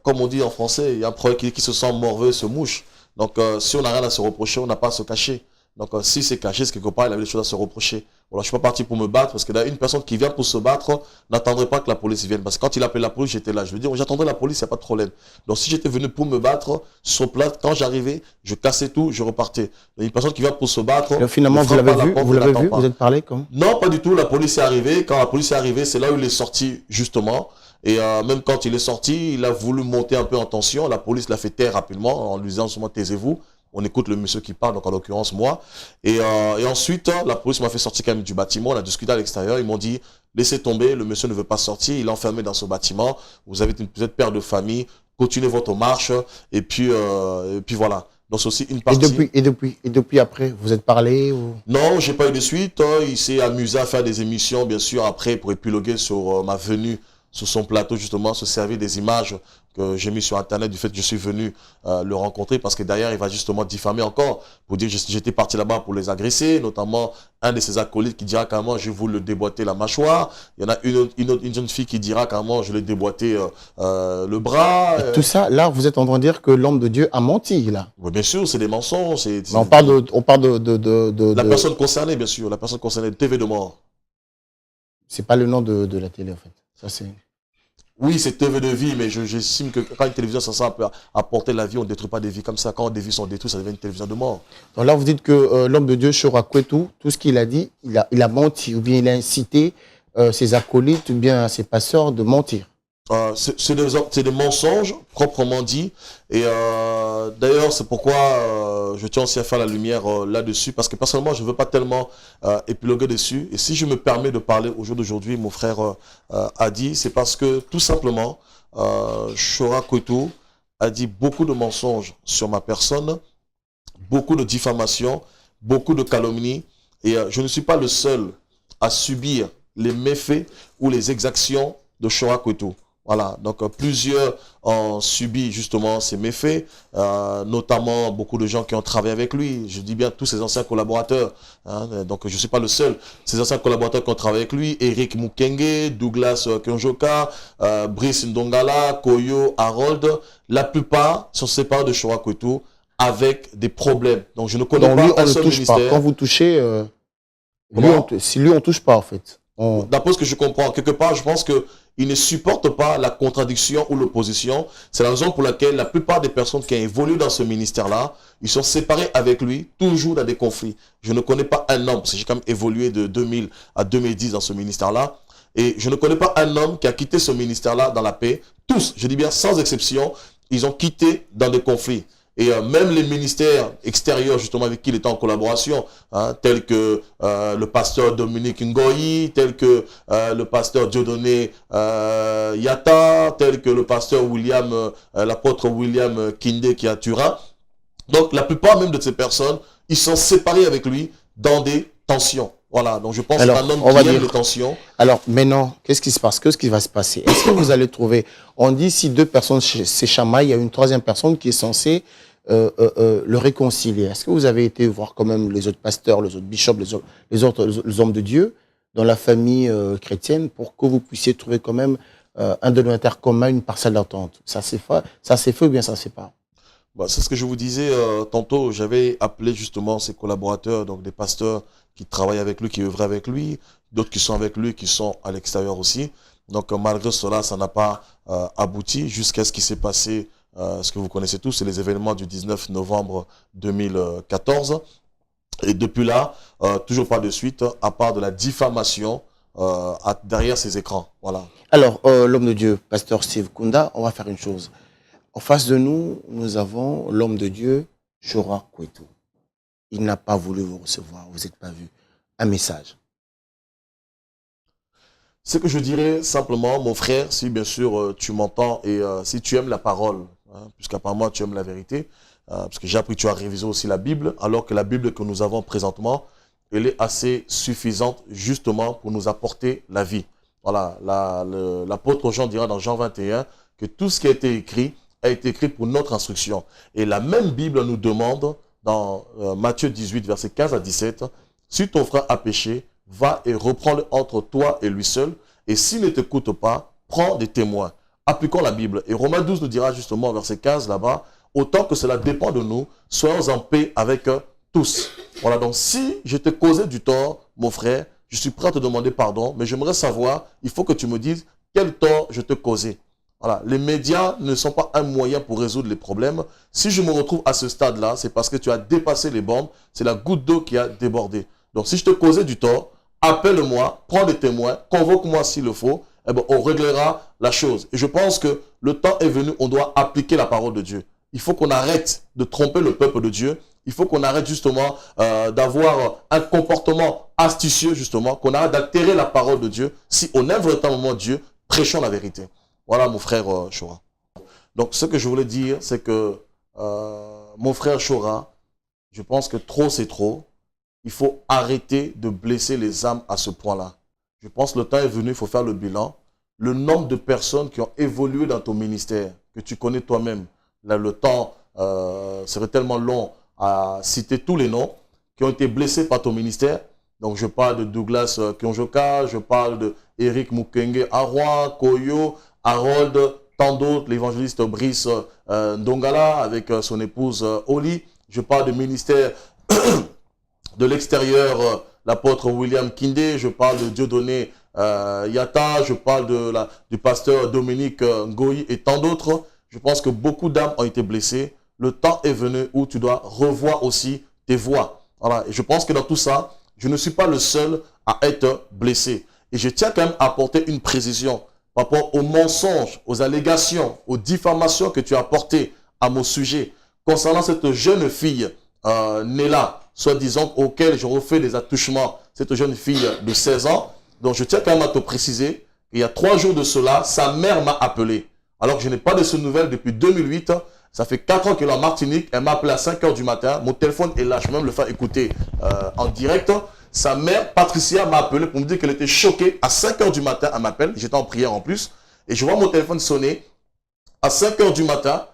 comme on dit en français, il y a un proverbe qui se sent morveux, se mouche. Donc, si on n'a rien à se reprocher, on n'a pas à se cacher. Donc, si c'est caché, c'est quelque part, il avait des choses à se reprocher. Voilà, je ne suis pas parti pour me battre parce que là, une personne qui vient pour se battre n'attendrait pas que la police vienne. Parce que quand il appelait la police, j'étais là. Je veux dire, j'attendais la police, il n'y a pas de problème. Donc, si j'étais venu pour me battre, sur place, quand j'arrivais, je cassais tout, je repartais. Donc, une personne qui vient pour se battre. Et finalement, vous l'avez vu, vous êtes parlé comme? Non, pas du tout. La police est arrivée. Quand la police est arrivée, c'est là où il est sorti, justement. Et même quand il est sorti, il a voulu monter un peu en tension. La police l'a fait taire rapidement en lui disant seulement taisez-vous. On écoute le monsieur qui parle, donc en l'occurrence moi. Et ensuite, la police m'a fait sortir quand même du bâtiment. On a discuté à l'extérieur. Ils m'ont dit, laissez tomber, le monsieur ne veut pas sortir. Il est enfermé dans ce bâtiment. Vous êtes père de famille. Continuez votre marche. Et puis voilà. Donc c'est aussi une partie. Et depuis après, vous êtes parlé ou... Non, j'ai pas eu de suite. Il s'est amusé à faire des émissions, bien sûr, après, pour épiloguer sur ma venue sur son plateau, justement, se servir des images que j'ai mis sur Internet du fait que je suis venu le rencontrer parce que derrière, il va justement diffamer encore pour dire que j'étais parti là-bas pour les agresser, notamment un de ses acolytes qui dira carrément je voulais le déboîter la mâchoire. Il y en a une jeune fille qui dira carrément je l'ai déboîté le bras. Tout ça, là, vous êtes en train de dire que l'homme de Dieu a menti, là. Oui, bien sûr, c'est des mensonges. On parle de la personne concernée, bien sûr, la personne concernée, TV de mort. C'est pas le nom de la télé, en fait. Ça, c'est... Oui, c'est TV de vie, mais j'estime que quand une télévision, ça peut apporter la vie, on ne détruit pas des vies comme ça. Quand des vies sont détruites, ça devient une télévision de mort. Donc là, vous dites que l'homme de Dieu, Chora Kwetu, tout ce qu'il a dit, il a menti, ou bien il a incité ses acolytes, ou bien ses pasteurs de mentir. C'est des mensonges, proprement dit. Et d'ailleurs, c'est pourquoi je tiens aussi à faire la lumière là-dessus. Parce que personnellement, je ne veux pas tellement épiloguer dessus. Et si je me permets de parler au jour d'aujourd'hui, mon frère a dit, c'est parce que tout simplement, Chora Kwetu a dit beaucoup de mensonges sur ma personne, beaucoup de diffamations, beaucoup de calomnies. Et je ne suis pas le seul à subir les méfaits ou les exactions de Chora Kwetu. Voilà, donc plusieurs ont subi justement ces méfaits, notamment beaucoup de gens qui ont travaillé avec lui. Je dis bien tous ses anciens collaborateurs, hein, donc je ne suis pas le seul. Ces anciens collaborateurs qui ont travaillé avec lui, Eric Mukenge, Douglas Kionjoka, Brice Ndongala, Koyo, Harold, la plupart sont séparés de Chora Kwetu avec des problèmes. Donc je ne connais pas un seul ministère. Quand vous touchez, si lui on ne touche pas en fait. D'après ce que je comprends, quelque part je pense que il ne supporte pas la contradiction ou l'opposition. C'est la raison pour laquelle la plupart des personnes qui ont évolué dans ce ministère-là, ils sont séparés avec lui, toujours dans des conflits. Je ne connais pas un homme, parce que j'ai quand même évolué de 2000 à 2010 dans ce ministère-là, et je ne connais pas un homme qui a quitté ce ministère-là dans la paix. Tous, je dis bien sans exception, ils ont quitté dans des conflits. Et même les ministères extérieurs, justement, avec qui il était en collaboration, hein, tels que le pasteur Dominique Ngoyi, tel que le pasteur Dieudonné Yata, tel que le pasteur l'apôtre William Kinde qui est à Turin. Donc, la plupart même de ces personnes, ils sont séparés avec lui dans des tensions. Voilà, donc je pense qu'un homme qui aime les tensions. Alors maintenant, qu'est-ce qui se passe? Qu'est-ce qui va se passer? Est-ce que vous allez trouver, on dit si deux personnes s'échamaillent, il y a une troisième personne qui est censée le réconcilier. Est-ce que vous avez été voir quand même les autres pasteurs, les autres bishops, les hommes de Dieu dans la famille chrétienne pour que vous puissiez trouver quand même un dénominateur commun, une parcelle d'entente? Ça s'est fait ou bien ça ne se fait pas? C'est ce que je vous disais tantôt. J'avais appelé justement ses collaborateurs, donc des pasteurs qui travaillent avec lui, qui œuvrent avec lui, d'autres qui sont avec lui, qui sont à l'extérieur aussi. Donc malgré cela, ça n'a pas abouti jusqu'à ce qui s'est passé, ce que vous connaissez tous, c'est les événements du 19 novembre 2014. Et depuis là, toujours pas de suite, à part de la diffamation derrière ces écrans. Voilà. Alors, l'homme de Dieu, pasteur Steve Kunda, on va faire une chose. En face de nous, nous avons l'homme de Dieu, Chora Kwetu. Il n'a pas voulu vous recevoir, vous n'êtes pas vu. Un message. Ce que je dirais simplement, mon frère, si bien sûr tu m'entends et si tu aimes la parole, puisqu'apparemment tu aimes la vérité, parce que j'ai appris que tu as révisé aussi la Bible, alors que la Bible que nous avons présentement, elle est assez suffisante justement pour nous apporter la vie. Voilà, l'apôtre Jean dira dans Jean 21 que tout ce qui a été écrit pour notre instruction. Et la même Bible nous demande dans Matthieu 18, versets 15 à 17, « Si ton frère a péché, va et reprends-le entre toi et lui seul, et s'il ne t'écoute pas, prends des témoins. » Appliquons la Bible. Et Romains 12 nous dira justement, verset 15 là-bas, « Autant que cela dépend de nous, soyons en paix avec tous. » Voilà, donc si je t'ai causé du tort, mon frère, je suis prêt à te demander pardon, mais j'aimerais savoir, il faut que tu me dises quel tort je t'ai causé. Voilà, les médias ne sont pas un moyen pour résoudre les problèmes. Si je me retrouve à ce stade-là, c'est parce que tu as dépassé les bornes, c'est la goutte d'eau qui a débordé. Donc si je te causais du tort, appelle-moi, prends des témoins, convoque-moi s'il le faut, eh ben, on réglera la chose. Et je pense que le temps est venu, on doit appliquer la parole de Dieu. Il faut qu'on arrête de tromper le peuple de Dieu. Il faut qu'on arrête justement d'avoir un comportement astucieux, justement, qu'on arrête d'altérer la parole de Dieu. Si on aime véritablement Dieu, prêchons la vérité. Voilà mon frère Chora. Donc ce que je voulais dire, c'est que mon frère Chora, je pense que trop c'est trop. Il faut arrêter de blesser les âmes à ce point-là. Je pense que le temps est venu, il faut faire le bilan. Le nombre de personnes qui ont évolué dans ton ministère, que tu connais toi-même, là, le temps serait tellement long à citer tous les noms, qui ont été blessés par ton ministère. Donc je parle de Douglas Kionjoka, je parle de Eric Mukenge Arwa, Koyo, Harold, tant d'autres, l'évangéliste Brice Ndongala avec son épouse Oli. Je parle du ministère de l'extérieur, l'apôtre William Kinde. Je parle de Dieudonné Yata. Je parle du pasteur Dominique Ngoyi et tant d'autres. Je pense que beaucoup d'âmes ont été blessées. Le temps est venu où tu dois revoir aussi tes voix. Voilà. Et je pense que dans tout ça, je ne suis pas le seul à être blessé. Et je tiens quand même à apporter une précision par rapport aux mensonges, aux allégations, aux diffamations que tu as apportées à mon sujet concernant cette jeune fille, Nella, soi-disant auquel je refais des attouchements, cette jeune fille de 16 ans. Donc je tiens quand même à te préciser qu'il y a 3 jours de cela, sa mère m'a appelé. Alors que je n'ai pas de ces nouvelles depuis 2008. Ça fait 4 ans qu'elle est en Martinique. Elle m'a appelé à 5 h du matin. Mon téléphone est là. Je peux même le faire écouter en direct. Sa mère, Patricia, m'a appelé pour me dire qu'elle était choquée. À 5 h du matin, elle m'appelle. J'étais en prière en plus. Et je vois mon téléphone sonner à 5 h du matin.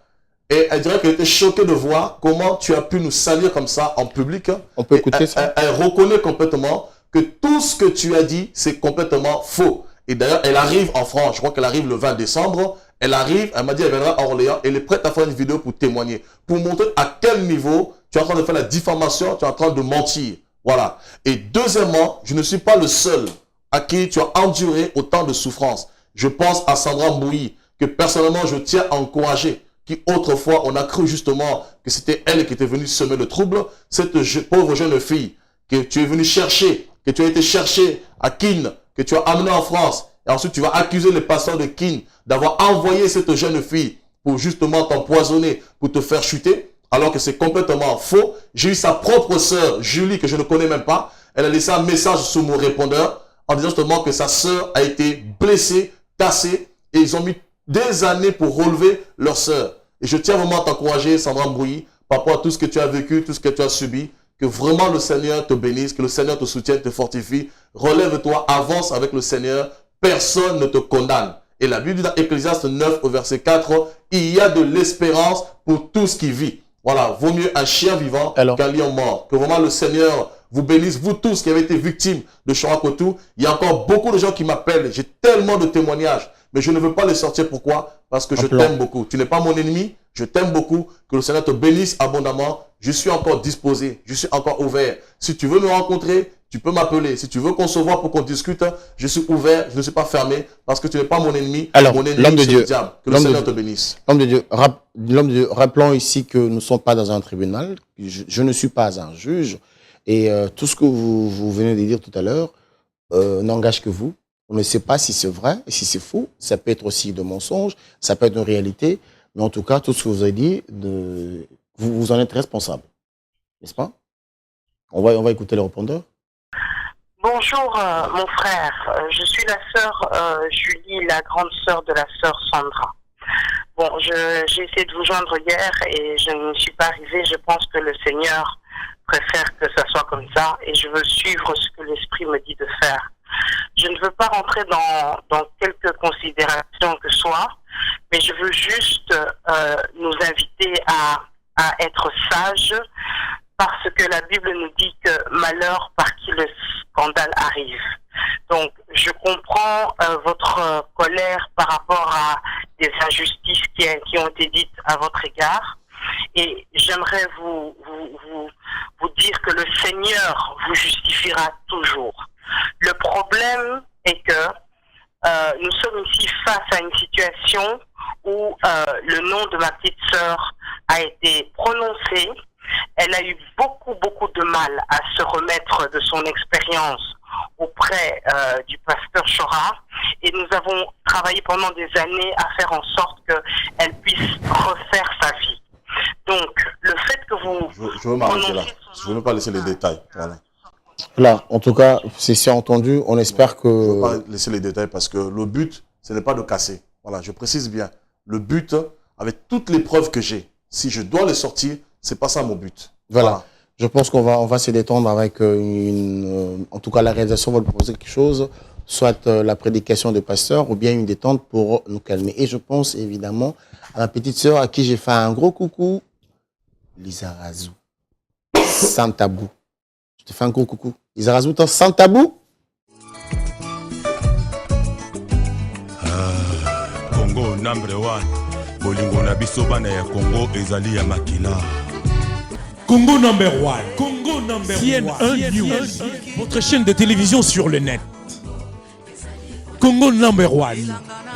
Et elle dirait qu'elle était choquée de voir comment tu as pu nous salir comme ça en public. On peut écouter ça. Elle reconnaît complètement que tout ce que tu as dit, c'est complètement faux. Et d'ailleurs, elle arrive en France. Je crois qu'elle arrive le 20 décembre. Elle arrive, elle m'a dit qu'elle viendra à Orléans. Elle est prête à faire une vidéo pour témoigner. Pour montrer à quel niveau tu es en train de faire la diffamation, tu es en train de mentir. Voilà. Et deuxièmement, je ne suis pas le seul à qui tu as enduré autant de souffrances. Je pense à Sandra Mbouyi, que personnellement je tiens à encourager, qui autrefois on a cru justement que c'était elle qui était venue semer le trouble. Cette pauvre jeune fille que tu es venu chercher, que tu as été chercher à Kin, que tu as amené en France. Et ensuite tu vas accuser les pasteurs de Kin d'avoir envoyé cette jeune fille pour justement t'empoisonner, pour te faire chuter. Alors que c'est complètement faux. J'ai eu sa propre sœur, Julie, que je ne connais même pas. Elle a laissé un message sur mon répondeur en disant justement que sa sœur a été blessée, cassée. Et ils ont mis des années pour relever leur sœur. Et je tiens vraiment à t'encourager, Sandra Mbouyi, par rapport à tout ce que tu as vécu, tout ce que tu as subi. Que vraiment le Seigneur te bénisse, que le Seigneur te soutienne, te fortifie. Relève-toi, avance avec le Seigneur. Personne ne te condamne. Et la Bible dit dans Ecclésiaste 9 au verset 4, il y a de l'espérance pour tout ce qui vit. Voilà, vaut mieux un chien vivant qu'un lion mort. Que vraiment le Seigneur vous bénisse, vous tous qui avez été victimes de Chora Kwetu. Il y a encore beaucoup de gens qui m'appellent. J'ai tellement de témoignages, mais je ne veux pas les sortir. Pourquoi? Parce que je t'aime beaucoup. Tu n'es pas mon ennemi, je t'aime beaucoup. Que le Seigneur te bénisse abondamment. Je suis encore disposé, je suis encore ouvert. Si tu veux me rencontrer, tu peux m'appeler. Si tu veux qu'on se voit pour qu'on discute, je suis ouvert, je ne suis pas fermé, parce que tu n'es pas mon ennemi. Alors, mon ennemi, l'homme de c'est Dieu, le diable. Que le Seigneur te bénisse. L'homme de Dieu, rappelons ici que nous ne sommes pas dans un tribunal. Je ne suis pas un juge. Et tout ce que vous venez de dire tout à l'heure n'engage que vous. On ne sait pas si c'est vrai et si c'est faux. Ça peut être aussi de mensonges, ça peut être une réalité. Mais en tout cas, tout ce que vous avez dit, vous en êtes responsable. N'est-ce pas? On va écouter le répondeur. Bonjour mon frère, je suis la sœur Julie, la grande sœur de la sœur Sandra. Bon, j'ai essayé de vous joindre hier et je ne suis pas arrivée. Je pense que le Seigneur préfère que ça soit comme ça et je veux suivre ce que l'Esprit me dit de faire. Je ne veux pas rentrer dans quelques considérations que soit, mais je veux juste nous inviter à être sages parce que la Bible nous dit que malheur par qui le scandale arrive. Donc, je comprends votre colère par rapport à des injustices qui ont été dites à votre égard. Et j'aimerais vous dire que le Seigneur vous justifiera toujours. Le problème est que nous sommes ici face à une situation où le nom de ma petite sœur a été prononcé. Elle a eu beaucoup de mal à se remettre de son expérience auprès du pasteur Chora et nous avons travaillé pendant des années à faire en sorte qu'elle puisse refaire sa vie. Donc, le fait que vous... Je veux m'arrêter là. Je ne veux pas laisser les détails. Voilà. Là, en tout cas, c'est entendu. On espère que... Je ne veux pas laisser les détails parce que le but, ce n'est pas de casser. Voilà, je précise bien. Le but, avec toutes les preuves que j'ai, si je dois les sortir, c'est pas ça mon but. Voilà. Je pense qu'on va se détendre avec en tout cas, la réalisation va proposer quelque chose, soit la prédication de pasteur ou bien une détente pour nous calmer. Et je pense évidemment à ma petite sœur à qui j'ai fait un gros coucou, Lisa Razou, sans tabou. Je te fais un gros coucou. Lisa Razou, sans tabou. Congo number 1. Bolingo na biso bana ya Congo ezali ya makila. Congo number 1. Congo number 1. CNN1 News. Votre chaîne de télévision sur le net. Congo number 1.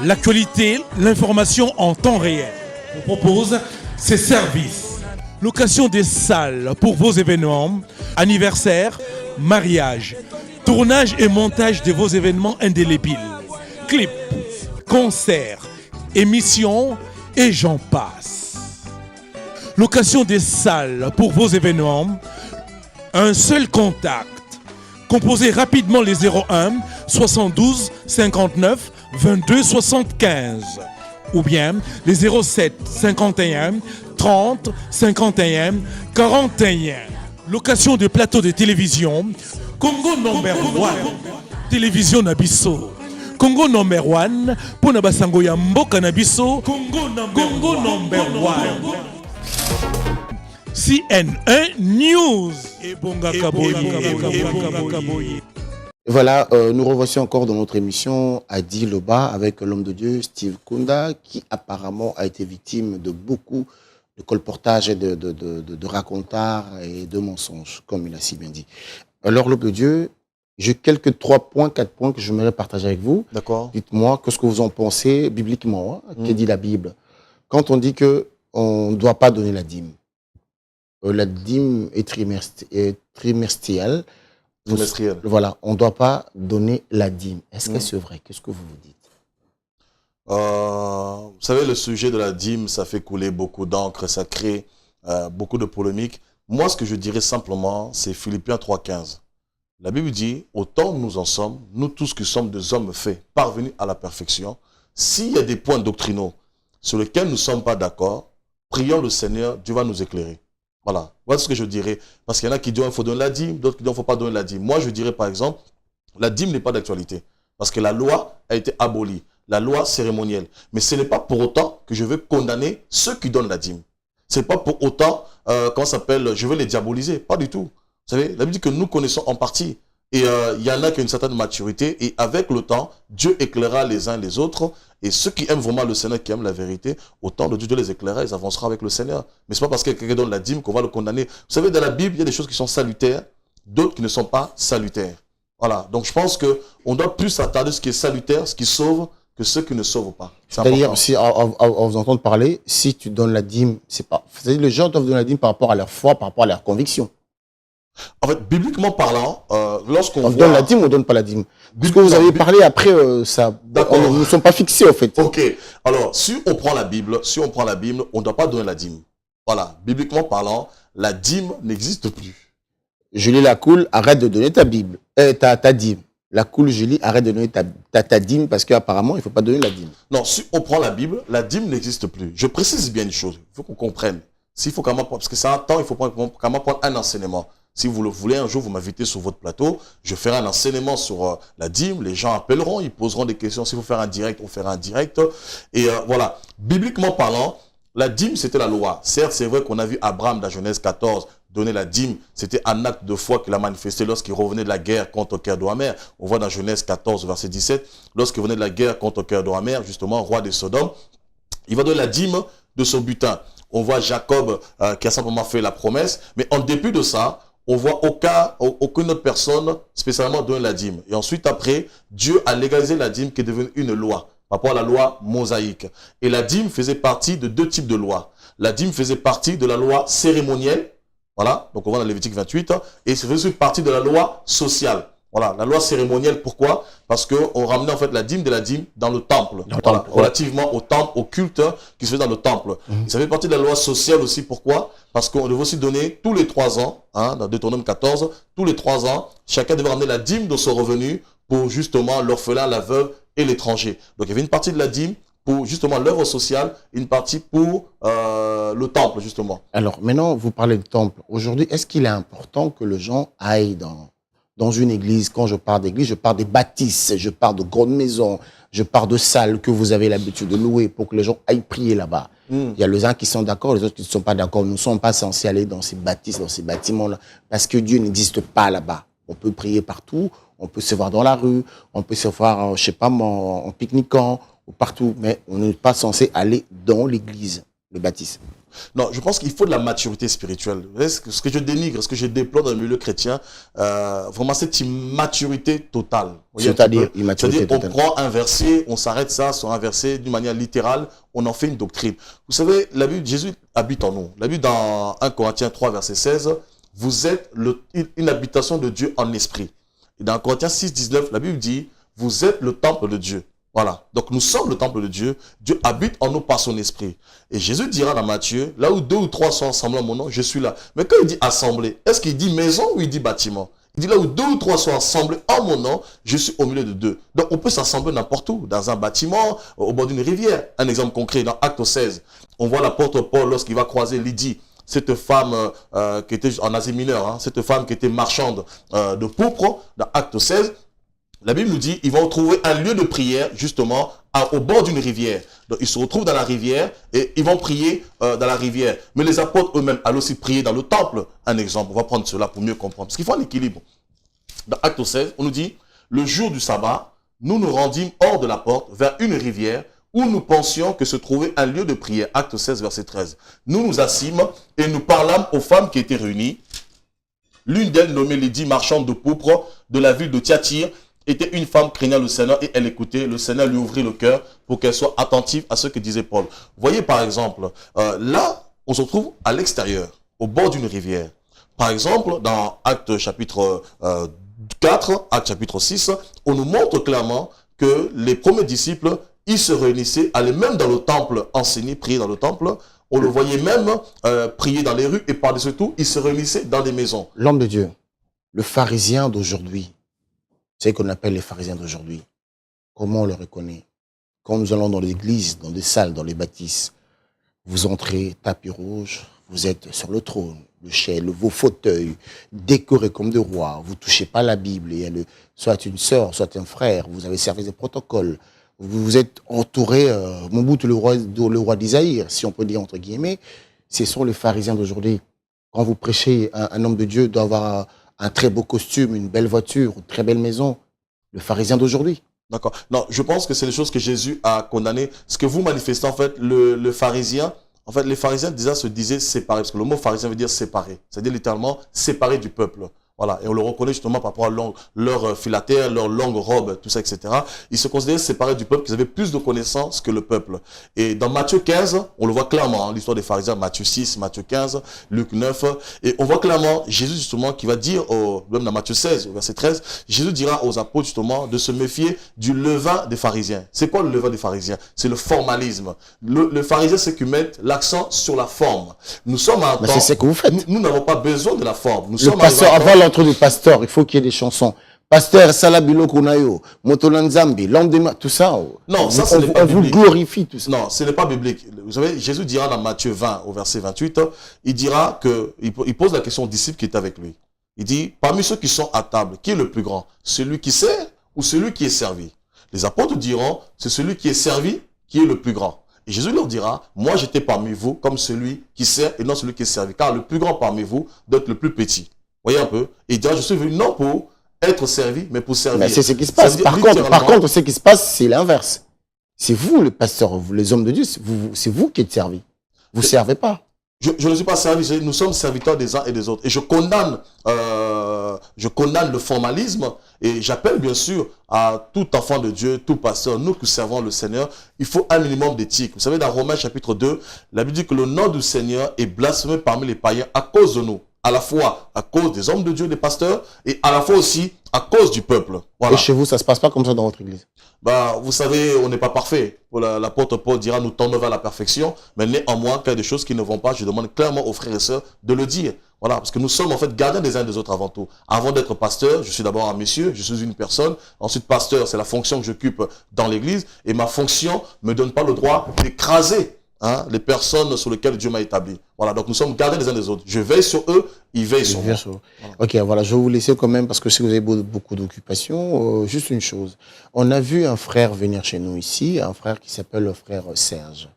L'actualité, l'information en temps réel. On propose ces services. Location des salles pour vos événements, anniversaires, mariages, tournage et montage de vos événements indélébiles, clips, concerts, émissions et j'en passe. Location des salles pour vos événements, un seul contact. Composez rapidement les 01 72 59 22 75 ou bien les 07 51 30 51 41. Location de plateaux de télévision, Congo number 1, télévision Nabiso. Congo number 1, pour Nabasango ya mboka Nabiso, Congo number 1. CNN News. Voilà, nous revoici encore dans notre émission Adi Loba avec l'homme de Dieu Steve Kunda qui apparemment a été victime de beaucoup de colportages et de racontards et de mensonges, comme il a si bien dit. Alors l'homme de Dieu, j'ai quelques 4 points que j'aimerais partager avec vous. D'accord. Dites-moi, qu'est-ce que vous en pensez bibliquement, hein, que dit la Bible? Quand on dit qu'on ne doit pas donner la dîme, la dîme est trimestrielle. Voilà, on ne doit pas donner la dîme. Est-ce que c'est vrai? Qu'est-ce que vous vous dites? Vous savez, le sujet de la dîme, ça fait couler beaucoup d'encre, ça crée beaucoup de polémiques. Moi, ce que je dirais simplement, c'est Philippiens 3,15. La Bible dit, autant nous en sommes, nous tous qui sommes des hommes faits, parvenus à la perfection, s'il y a des points doctrinaux sur lesquels nous ne sommes pas d'accord, prions le Seigneur, Dieu va nous éclairer. Voilà, voilà ce que je dirais. Parce qu'il y en a qui disent qu'il faut donner la dîme, d'autres qui disent qu'il ne faut pas donner la dîme. Moi, je dirais par exemple, la dîme n'est pas d'actualité. Parce que la loi a été abolie, la loi cérémonielle. Mais ce n'est pas pour autant que je veux condamner ceux qui donnent la dîme. Ce n'est pas pour autant, comment ça s'appelle, je veux les diaboliser. Pas du tout. Vous savez, la Bible dit que nous connaissons en partie. Et il y en a qui ont une certaine maturité. Et avec le temps, Dieu éclairera les uns les autres. Et ceux qui aiment vraiment le Seigneur, qui aiment la vérité, autant de Dieu les éclairera, ils avanceront avec le Seigneur. Mais ce n'est pas parce que quelqu'un donne la dîme qu'on va le condamner. Vous savez, dans la Bible, il y a des choses qui sont salutaires, d'autres qui ne sont pas salutaires. Voilà. Donc je pense qu'on doit plus s'attarder sur ce qui est salutaire, ce qui sauve, que ceux qui ne sauvent pas. C'est-à-dire, si, à vous entendre parler, si tu donnes la dîme, c'est pas... C'est-à-dire, les gens doivent donner la dîme par rapport à leur foi, par rapport à leur conviction. En fait, bibliquement parlant, lorsqu'on On donne la dîme ou on donne pas la dîme? Parce que vous avez parlé après, nous ne sommes pas fixés en fait. Ok. Alors, si on prend la Bible, on ne doit pas donner la dîme. Voilà. Bibliquement parlant, la dîme n'existe plus. Julie Lacoule, arrête de donner ta Bible, ta dîme. Lacoule, Julie, arrête de donner ta dîme parce qu'apparemment, il ne faut pas donner la dîme. Non, si on prend la Bible, la dîme n'existe plus. Je précise bien une chose. Il faut qu'on comprenne. S'il faut parce que c'est un temps, il faut quand même prendre un enseignement. Si vous le voulez, un jour, vous m'invitez sur votre plateau, je ferai un enseignement sur la dîme, les gens appelleront, ils poseront des questions. S'il faut faire un direct, on fera un direct. Et voilà, bibliquement parlant, la dîme, c'était la loi. Certes, c'est vrai qu'on a vu Abraham dans Genèse 14 donner la dîme. C'était un acte de foi qu'il a manifesté lorsqu'il revenait de la guerre contre Kedorlaomer. On voit dans Genèse 14, verset 17, lorsqu'il venait de la guerre contre Kedorlaomer, justement, roi des Sodomes, il va donner la dîme de son butin. On voit Jacob qui a simplement fait la promesse, mais en dépit de ça, on voit aucune autre personne spécialement donner la dîme. Et ensuite, après, Dieu a légalisé la dîme qui est devenue une loi, par rapport à la loi mosaïque. Et la dîme faisait partie de deux types de lois. La dîme faisait partie de la loi cérémonielle, voilà, donc on voit dans Lévitique 28, et ça faisait partie de la loi sociale. Voilà, la loi cérémonielle, pourquoi? Parce qu'on ramenait en fait la dîme de la dîme dans le temple, voilà, relativement au temple, au culte qui se fait dans le temple. Ça fait partie de la loi sociale aussi, pourquoi? Parce qu'on devait aussi donner tous les 3 ans, hein, dans Deutéronome 14, tous les 3 ans, chacun devait ramener la dîme de son revenu pour justement l'orphelin, la veuve et l'étranger. Donc il y avait une partie de la dîme pour justement l'œuvre sociale, une partie pour le temple justement. Alors maintenant, vous parlez de temple. Aujourd'hui, est-ce qu'il est important que les gens aillent dans une église? Quand je parle d'église, je parle des bâtisses, je parle de grandes maisons, je parle de salles que vous avez l'habitude de louer pour que les gens aillent prier là-bas. Il y a les uns qui sont d'accord, les autres qui ne sont pas d'accord. Nous ne sommes pas censés aller dans ces bâtisses, dans ces bâtiments-là, parce que Dieu n'existe pas là-bas. On peut prier partout, on peut se voir dans la rue, on peut se voir, je sais pas, en pique-niquant, ou partout, mais on n'est pas censé aller dans l'église, les bâtisses. Non, je pense qu'il faut de la maturité spirituelle. Ce que je dénigre, ce que je déplore dans le milieu chrétien, vraiment cette immaturité totale. C'est-à-dire immaturité totale. On prend un verset, on s'arrête ça sur un verset d'une manière littérale, on en fait une doctrine. Vous savez, la Bible, Jésus habite en nous. La Bible dans 1 Corinthiens 3, verset 16, vous êtes une habitation de Dieu en esprit. Et dans Corinthiens 6, 19, la Bible dit, vous êtes le temple de Dieu. Voilà, donc nous sommes le temple de Dieu, Dieu habite en nous par son esprit. Et Jésus dira dans Matthieu, là où 2 ou 3 sont assemblés en mon nom, je suis là. Mais quand il dit assemblée, est-ce qu'il dit maison ou il dit bâtiment? Il dit là où 2 ou 3 sont assemblés en mon nom, je suis au milieu de 2. Donc on peut s'assembler n'importe où, dans un bâtiment, au bord d'une rivière. Un exemple concret, dans Acte 16, on voit l'apôtre Paul lorsqu'il va croiser Lydie, cette femme qui était en Asie mineure, hein, cette femme qui était marchande de pourpre, dans Acte 16, la Bible nous dit ils vont trouver un lieu de prière justement au bord d'une rivière. Donc ils se retrouvent dans la rivière et ils vont prier dans la rivière. Mais les apôtres eux-mêmes allaient aussi prier dans le temple. Un exemple, on va prendre cela pour mieux comprendre. Parce qu'il faut un équilibre. Dans Acte 16, on nous dit le jour du sabbat, nous nous rendîmes hors de la porte vers une rivière où nous pensions que se trouvait un lieu de prière. Acte 16, verset 13. Nous nous assîmes et nous parlâmes aux femmes qui étaient réunies. L'une d'elles, nommée Lydie, marchande de pourpre de la ville de Thyatire, était une femme craignant le Seigneur et elle écoutait. Le Seigneur lui ouvrit le cœur pour qu'elle soit attentive à ce que disait Paul. Voyez par exemple, là, on se trouve à l'extérieur, au bord d'une rivière. Par exemple, dans Acte chapitre 4, Acte chapitre 6, on nous montre clairement que les premiers disciples, ils se réunissaient, allaient même dans le temple enseigner, prier dans le temple. On le voyait même prier dans les rues et par-dessus tout, ils se réunissaient dans des maisons. L'homme de Dieu, le pharisien d'aujourd'hui, c'est ce qu'on appelle les pharisiens d'aujourd'hui. Comment on le reconnaît? Quand nous allons dans l'église, dans des salles, dans les bâtisses, vous entrez, tapis rouge, vous êtes sur le trône, le chêne, vos fauteuils, décorés comme des rois, vous ne touchez pas la Bible, et elle, soit une sœur, soit un frère, vous avez servi des protocoles, vous êtes entouré, Mobutu, le roi d'Isaïe, si on peut dire entre guillemets, ce sont les pharisiens d'aujourd'hui. Quand vous prêchez, un homme de Dieu doit avoir un très beau costume, une belle voiture, une très belle maison. Le pharisien d'aujourd'hui. D'accord. Non, je pense que c'est les choses que Jésus a condamnées. Ce que vous manifestez, en fait, le pharisien, en fait, les pharisiens déjà se disaient séparés. Parce que le mot pharisien veut dire séparé. C'est-à-dire littéralement séparé du peuple. Voilà, et on le reconnaît justement par rapport à leur filatère, leur longue robe, tout ça, etc. Ils se considéraient séparés du peuple, qu'ils avaient plus de connaissances que le peuple. Et dans Matthieu 15, on le voit clairement, l'histoire des pharisiens, Matthieu 6, Matthieu 15, Luc 9, et on voit clairement Jésus justement qui va dire, même dans Matthieu 16, au verset 13, Jésus dira aux apôtres justement de se méfier du levain des pharisiens. C'est quoi le levain des pharisiens? C'est le formalisme. Le pharisien, c'est qu'ils mettent l'accent sur la forme. Nous sommes à un temps... C'est ce que vous faites. Nous n'avons pas besoin de la forme. Le pasteur, avant l'entrée du pasteur, il faut qu'il y ait des chansons. Pasteur Salabilo Kunayo, Motolanzambi, l'homme des tout ça. Non, ça, ce n'est pas biblique. On vous glorifie tout ça. Non, ce n'est pas biblique. Vous savez, Jésus dira dans Matthieu 20, au verset 28, il dira que, il pose la question aux disciples qui étaient avec lui. Il dit, parmi ceux qui sont à table, qui est le plus grand? Celui qui sert ou celui qui est servi? Les apôtres diront, c'est celui qui est servi qui est le plus grand. Et Jésus leur dira, moi j'étais parmi vous comme celui qui sert et non celui qui est servi. Car le plus grand parmi vous doit être le plus petit. Voyez un peu. Et il dira, je suis venu non pour être servi, mais pour servir. Mais c'est ce qui se passe. Par contre, ce qui se passe, c'est l'inverse. C'est vous, le pasteur, vous, les hommes de Dieu, c'est vous qui êtes servis. Vous ne servez pas. Je ne suis pas servi, nous sommes serviteurs des uns et des autres. Et je condamne le formalisme et j'appelle bien sûr à tout enfant de Dieu, tout pasteur, nous qui servons le Seigneur, il faut un minimum d'éthique. Vous savez, dans Romains chapitre 2, la Bible dit que le nom du Seigneur est blasphémé parmi les païens à cause de nous. À la fois à cause des hommes de Dieu, des pasteurs, et à la fois aussi à cause du peuple. Voilà. Et chez vous, ça ne se passe pas comme ça dans votre église? Vous savez, on n'est pas parfait. L'apôtre Paul dira, nous tendons vers la perfection, mais néanmoins, qu'il y a des choses qui ne vont pas, je demande clairement aux frères et sœurs de le dire. Voilà, parce que nous sommes en fait gardiens des uns des autres avant tout. Avant d'être pasteur, je suis d'abord un monsieur, je suis une personne. Ensuite, pasteur, c'est la fonction que j'occupe dans l'église, et ma fonction ne me donne pas le droit d'écraser les personnes sur lesquelles Dieu m'a établi. Voilà, donc nous sommes gardiens les uns des autres. Je veille sur eux, ils veillent sur moi. Voilà. Ok, voilà, je vais vous laisser quand même parce que si vous avez beaucoup d'occupations, juste une chose. On a vu un frère venir chez nous ici, un frère qui s'appelle le frère Serge.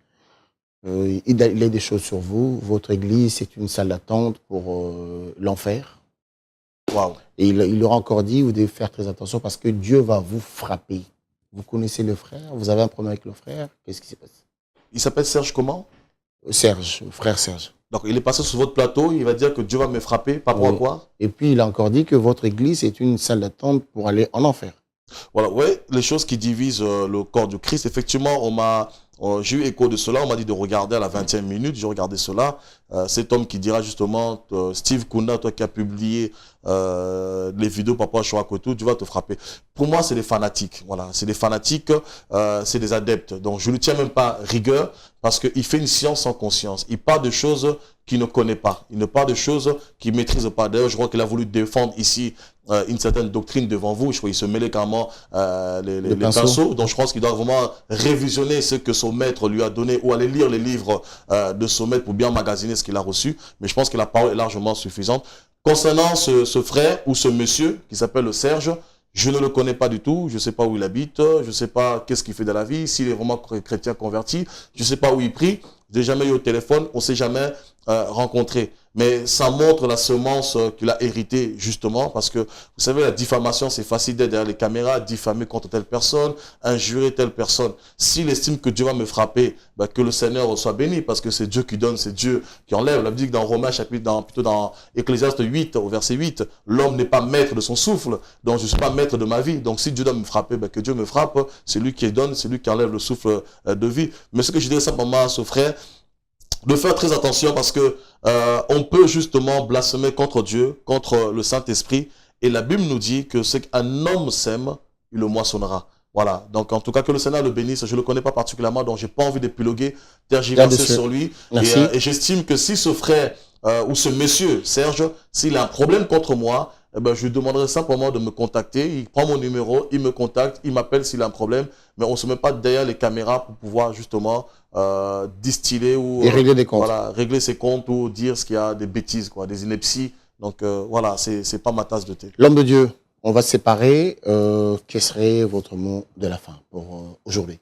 Il a des choses sur vous. Votre église, c'est une salle d'attente pour l'enfer. Wow. Et il leur a encore dit, vous devez faire très attention parce que Dieu va vous frapper. Vous connaissez le frère? Vous avez un problème avec le frère? Qu'est-ce qui s'est passé? Il s'appelle Serge comment? Serge, frère Serge. Donc il est passé sur votre plateau, il va dire que Dieu va me frapper, pas pour quoi? Et puis il a encore dit que votre église est une salle d'attente pour aller en enfer. Voilà, ouais, les choses qui divisent le corps du Christ, effectivement, j'ai eu écho de cela, on m'a dit de regarder à la 20e minute, j'ai regardé cela. Cet homme qui dira justement, Steve Kunda, toi qui as publié les vidéos par rapport à Shoah Koto, tu vas te frapper. Pour moi, c'est des fanatiques. Voilà, c'est des fanatiques, c'est des adeptes. Donc, je ne tiens même pas rigueur parce qu'il fait une science sans conscience. Il parle de choses qu'il ne connaît pas. Il ne parle de choses qu'il ne maîtrise pas. D'ailleurs, je crois qu'il a voulu défendre ici une certaine doctrine devant vous. Je crois qu'il se mêlait carrément les pinceaux. Donc, je pense qu'il doit vraiment révisionner ce que son maître lui a donné ou aller lire les livres de son maître pour bien magasiner ce qu'il a reçu. Mais je pense que la parole est largement suffisante. Concernant ce frère ou ce monsieur qui s'appelle le Serge, je ne le connais pas du tout, je ne sais pas où il habite, je ne sais pas qu'est-ce qu'il fait de la vie, s'il est vraiment chrétien converti, je ne sais pas où il prie, je n'ai jamais eu au téléphone, on ne s'est jamais rencontré. Mais ça montre la semence qu'il a héritée justement parce que, vous savez, la diffamation, c'est facile d'être derrière les caméras, diffamer contre telle personne, injurer telle personne. S'il estime que Dieu va me frapper, que le Seigneur soit béni parce que c'est Dieu qui donne, c'est Dieu qui enlève. La Bible dit que dans Romains, plutôt dans Ecclésiaste 8, au verset 8, l'homme n'est pas maître de son souffle, donc je ne suis pas maître de ma vie. Donc si Dieu doit me frapper, que Dieu me frappe, c'est lui qui donne, c'est lui qui enlève le souffle de vie. Mais ce que je dirais simplement à ce frère, de faire très attention parce que on peut justement blasphémer contre Dieu, contre le Saint-Esprit. Et la Bible nous dit que ce qu'un homme sème, il le moissonnera. Voilà. Donc en tout cas que le Seigneur le bénisse. Je ne le connais pas particulièrement, donc j'ai pas envie d'épiloguer, tergiverser sur lui. Et j'estime que si ce frère ou ce monsieur, Serge, s'il a un problème contre moi, je lui demanderai simplement de me contacter. Il prend mon numéro, il me contacte, il m'appelle s'il a un problème. Mais on ne se met pas derrière les caméras pour pouvoir justement distiller ou régler des comptes. Voilà, régler ses comptes ou dire ce qu'il y a des bêtises, quoi, des inepties. Donc voilà, c'est pas ma tasse de thé. L'homme de Dieu, on va se séparer. Quel serait votre mot de la fin pour aujourd'hui?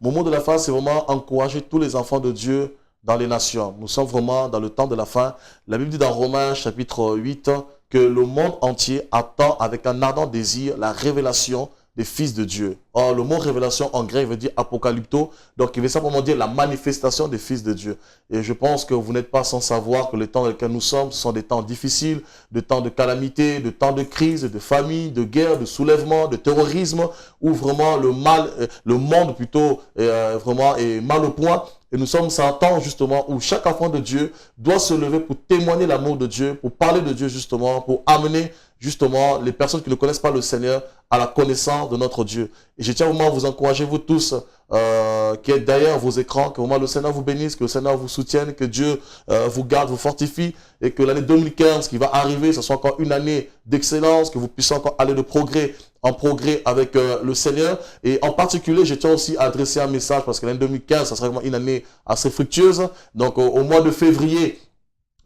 Mon mot de la fin, c'est vraiment encourager tous les enfants de Dieu dans les nations. Nous sommes vraiment dans le temps de la fin. La Bible dit dans Romains chapitre 8 que le monde entier attend avec un ardent désir la révélation des fils de Dieu. Or, le mot révélation en grec veut dire apocalypto, donc il veut simplement dire la manifestation des fils de Dieu. Et je pense que vous n'êtes pas sans savoir que les temps dans lesquels nous sommes, ce sont des temps difficiles, des temps de calamité, de temps de crise, de famine, de guerre, de soulèvement, de terrorisme, où vraiment le monde plutôt vraiment est mal au point. Et nous sommes à un temps justement où chaque enfant de Dieu doit se lever pour témoigner l'amour de Dieu, pour parler de Dieu justement, pour amener justement les personnes qui ne connaissent pas le Seigneur à la connaissance de notre Dieu. Et je tiens vraiment à vous encourager, vous tous qui êtes derrière vos écrans, que vraiment le Seigneur vous bénisse, que le Seigneur vous soutienne, que Dieu vous garde, vous fortifie, et que l'année 2015 qui va arriver, ce soit encore une année d'excellence, que vous puissiez encore aller de progrès en progrès avec le Seigneur. Et en particulier, je tiens aussi à adresser un message, parce que l'année 2015, ça sera vraiment une année assez fructueuse. Donc au mois de février,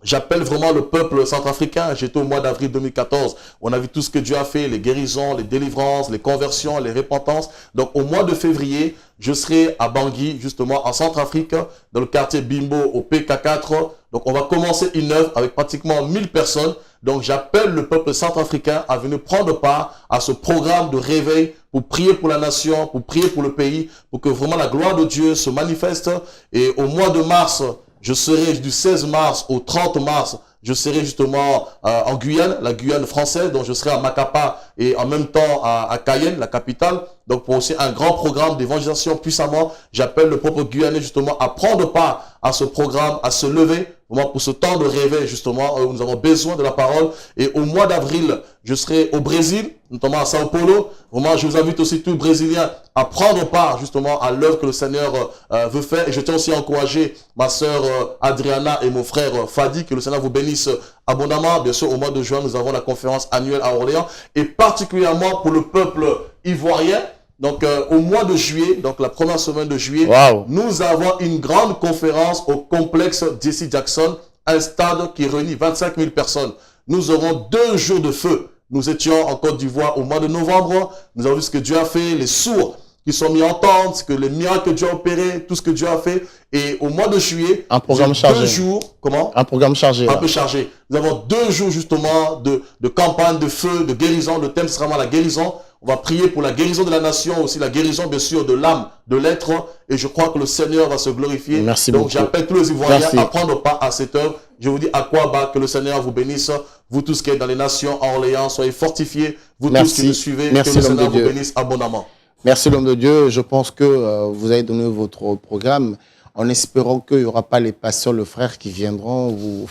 j'appelle vraiment le peuple centrafricain. J'étais au mois d'avril 2014. On a vu tout ce que Dieu a fait, les guérisons, les délivrances, les conversions, les repentances. Donc au mois de février, je serai à Bangui, justement en Centrafrique, dans le quartier Bimbo, au PK4. Donc on va commencer une œuvre avec pratiquement 1000 personnes. Donc j'appelle le peuple centrafricain à venir prendre part à ce programme de réveil pour prier pour la nation, pour prier pour le pays, pour que vraiment la gloire de Dieu se manifeste. Et au mois de mars, je serai du 16 mars au 30 mars, je serai justement en Guyane, la Guyane française, donc je serai à Macapa et en même temps à Cayenne, la capitale. Donc pour aussi un grand programme d'évangélisation puissamment, j'appelle le peuple guyanais justement à prendre part à ce programme, à se lever, vraiment pour ce temps de réveil justement, où nous avons besoin de la parole. Et au mois d'avril, je serai au Brésil, notamment à Sao Paulo. Vraiment, je vous invite aussi tous les Brésiliens à prendre part justement à l'œuvre que le Seigneur veut faire. Et je tiens aussi à encourager ma sœur Adriana et mon frère Fadi, que le Seigneur vous bénisse abondamment. Bien sûr, au mois de juin, nous avons la conférence annuelle à Orléans. Et particulièrement pour le peuple ivoirien. Donc au mois de juillet, donc la première semaine de juillet, nous avons une grande conférence au complexe Jesse Jackson, un stade qui réunit 25 000 personnes. Nous aurons 2 jours de feu. Nous étions en Côte d'Ivoire au mois de novembre. Nous avons vu ce que Dieu a fait, les sourds qui sont mis à entendre, ce que les miracles que Dieu a opérés, tout ce que Dieu a fait. Et au mois de juillet, un programme chargé. 2 jours, comment? Un programme chargé. Un peu chargé. Nous avons 2 jours justement de campagne, de feu, de guérison. Le thème sera vraiment la guérison. On va prier pour la guérison de la nation, aussi la guérison bien sûr de l'âme, de l'être. Et je crois que le Seigneur va se glorifier. Merci Donc beaucoup. j'appelle tous les Ivoiriens à prendre part à cette œuvre. Je vous dis à quoi bas, que le Seigneur vous bénisse. Vous tous qui êtes dans les nations, à Orléans, soyez fortifiés. Vous tous qui nous suivez, que le Seigneur vous bénisse abondamment. Merci l'homme de Dieu. Je pense que vous avez donné votre programme en espérant qu'il n'y aura pas les pasteurs, le frère qui viendront vous...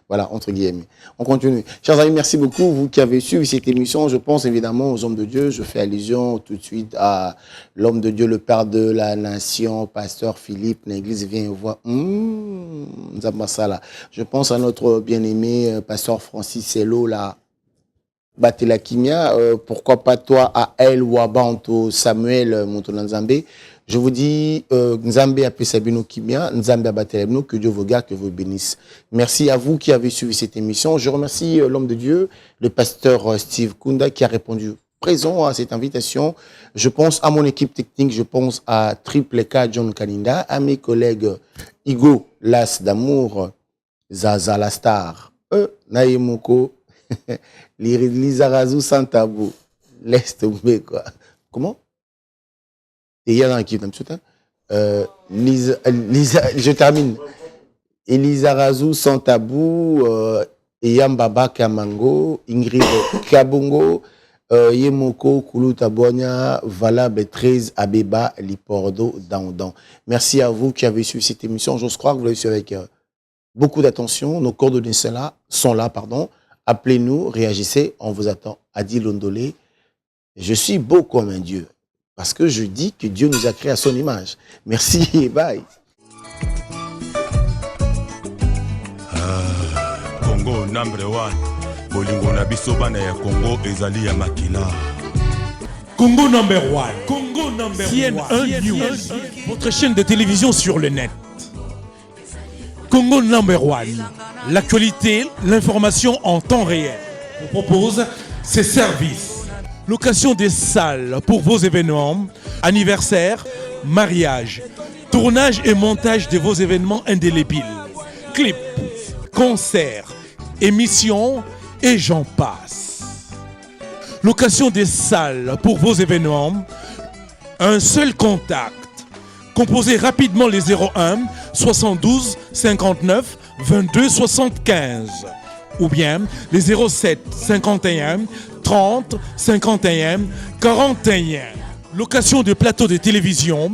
Voilà, entre guillemets. On continue. Chers amis, merci beaucoup. Vous qui avez suivi cette émission, je pense évidemment aux hommes de Dieu. Je fais allusion tout de suite à l'homme de Dieu, le père de la nation, pasteur Philippe. L'église vient et voit. Je pense à notre bien-aimé pasteur Francis Sello, là. Batela Kimia, pourquoi pas toi à El Wabanto Samuel Montonanzambe. Je vous dis, Nzambe a Pesabino Kimia, Nzambe a Batelabino, que Dieu vous garde, que vous bénisse. Merci à vous qui avez suivi cette émission. Je remercie l'homme de Dieu, le pasteur Steve Kunda, qui a répondu présent à cette invitation. Je pense à mon équipe technique, je pense à Triple K John Kaninda, à mes collègues Igo Las d'Amour, Zaza la Star, Naïmoko, Lizarazu Santabou, laisse tomber quoi. Comment? Et il y a dans l'équipe, je termine. Elizarazu Santabou, Yambaba Kamango, Ingrid Kabongo, Yemoko Koulutabonia, Vala Betrez, Abeba, Lipordo, Dandan. Merci à vous qui avez suivi cette émission. J'ose croire que vous l'avez suivi avec beaucoup d'attention. Nos coordonnées sont là. Appelez-nous, réagissez, on vous attend. Adi Londolé, je suis beau comme un Dieu. Parce que je dis que Dieu nous a créé à son image. Merci et bye. Congo number 1. Bolingo na biso bana ya Congo ezali ya makila. Congo number 1. Congo number 1. CNN1 News. Votre chaîne de télévision sur le net. Congo number 1. L'actualité, l'information en temps réel. On propose ces services. Location des salles pour vos événements, anniversaires, mariages, tournage et montage de vos événements indélébiles, clips, concerts, émissions et j'en passe. location des salles pour vos événements, un seul contact. Composez rapidement les 01 72 59 22 75 ou bien les 07 51 30 51 41. Location de plateaux de télévision,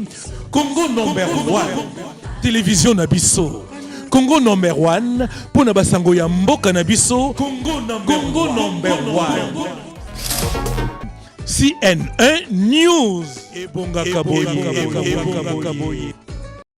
Congo number 1, télévision Nabiso. Congo number 1, pour Nabasango ya mboka Nabiso, Congo number 1. CNN News. Et Bonga Kaboyi.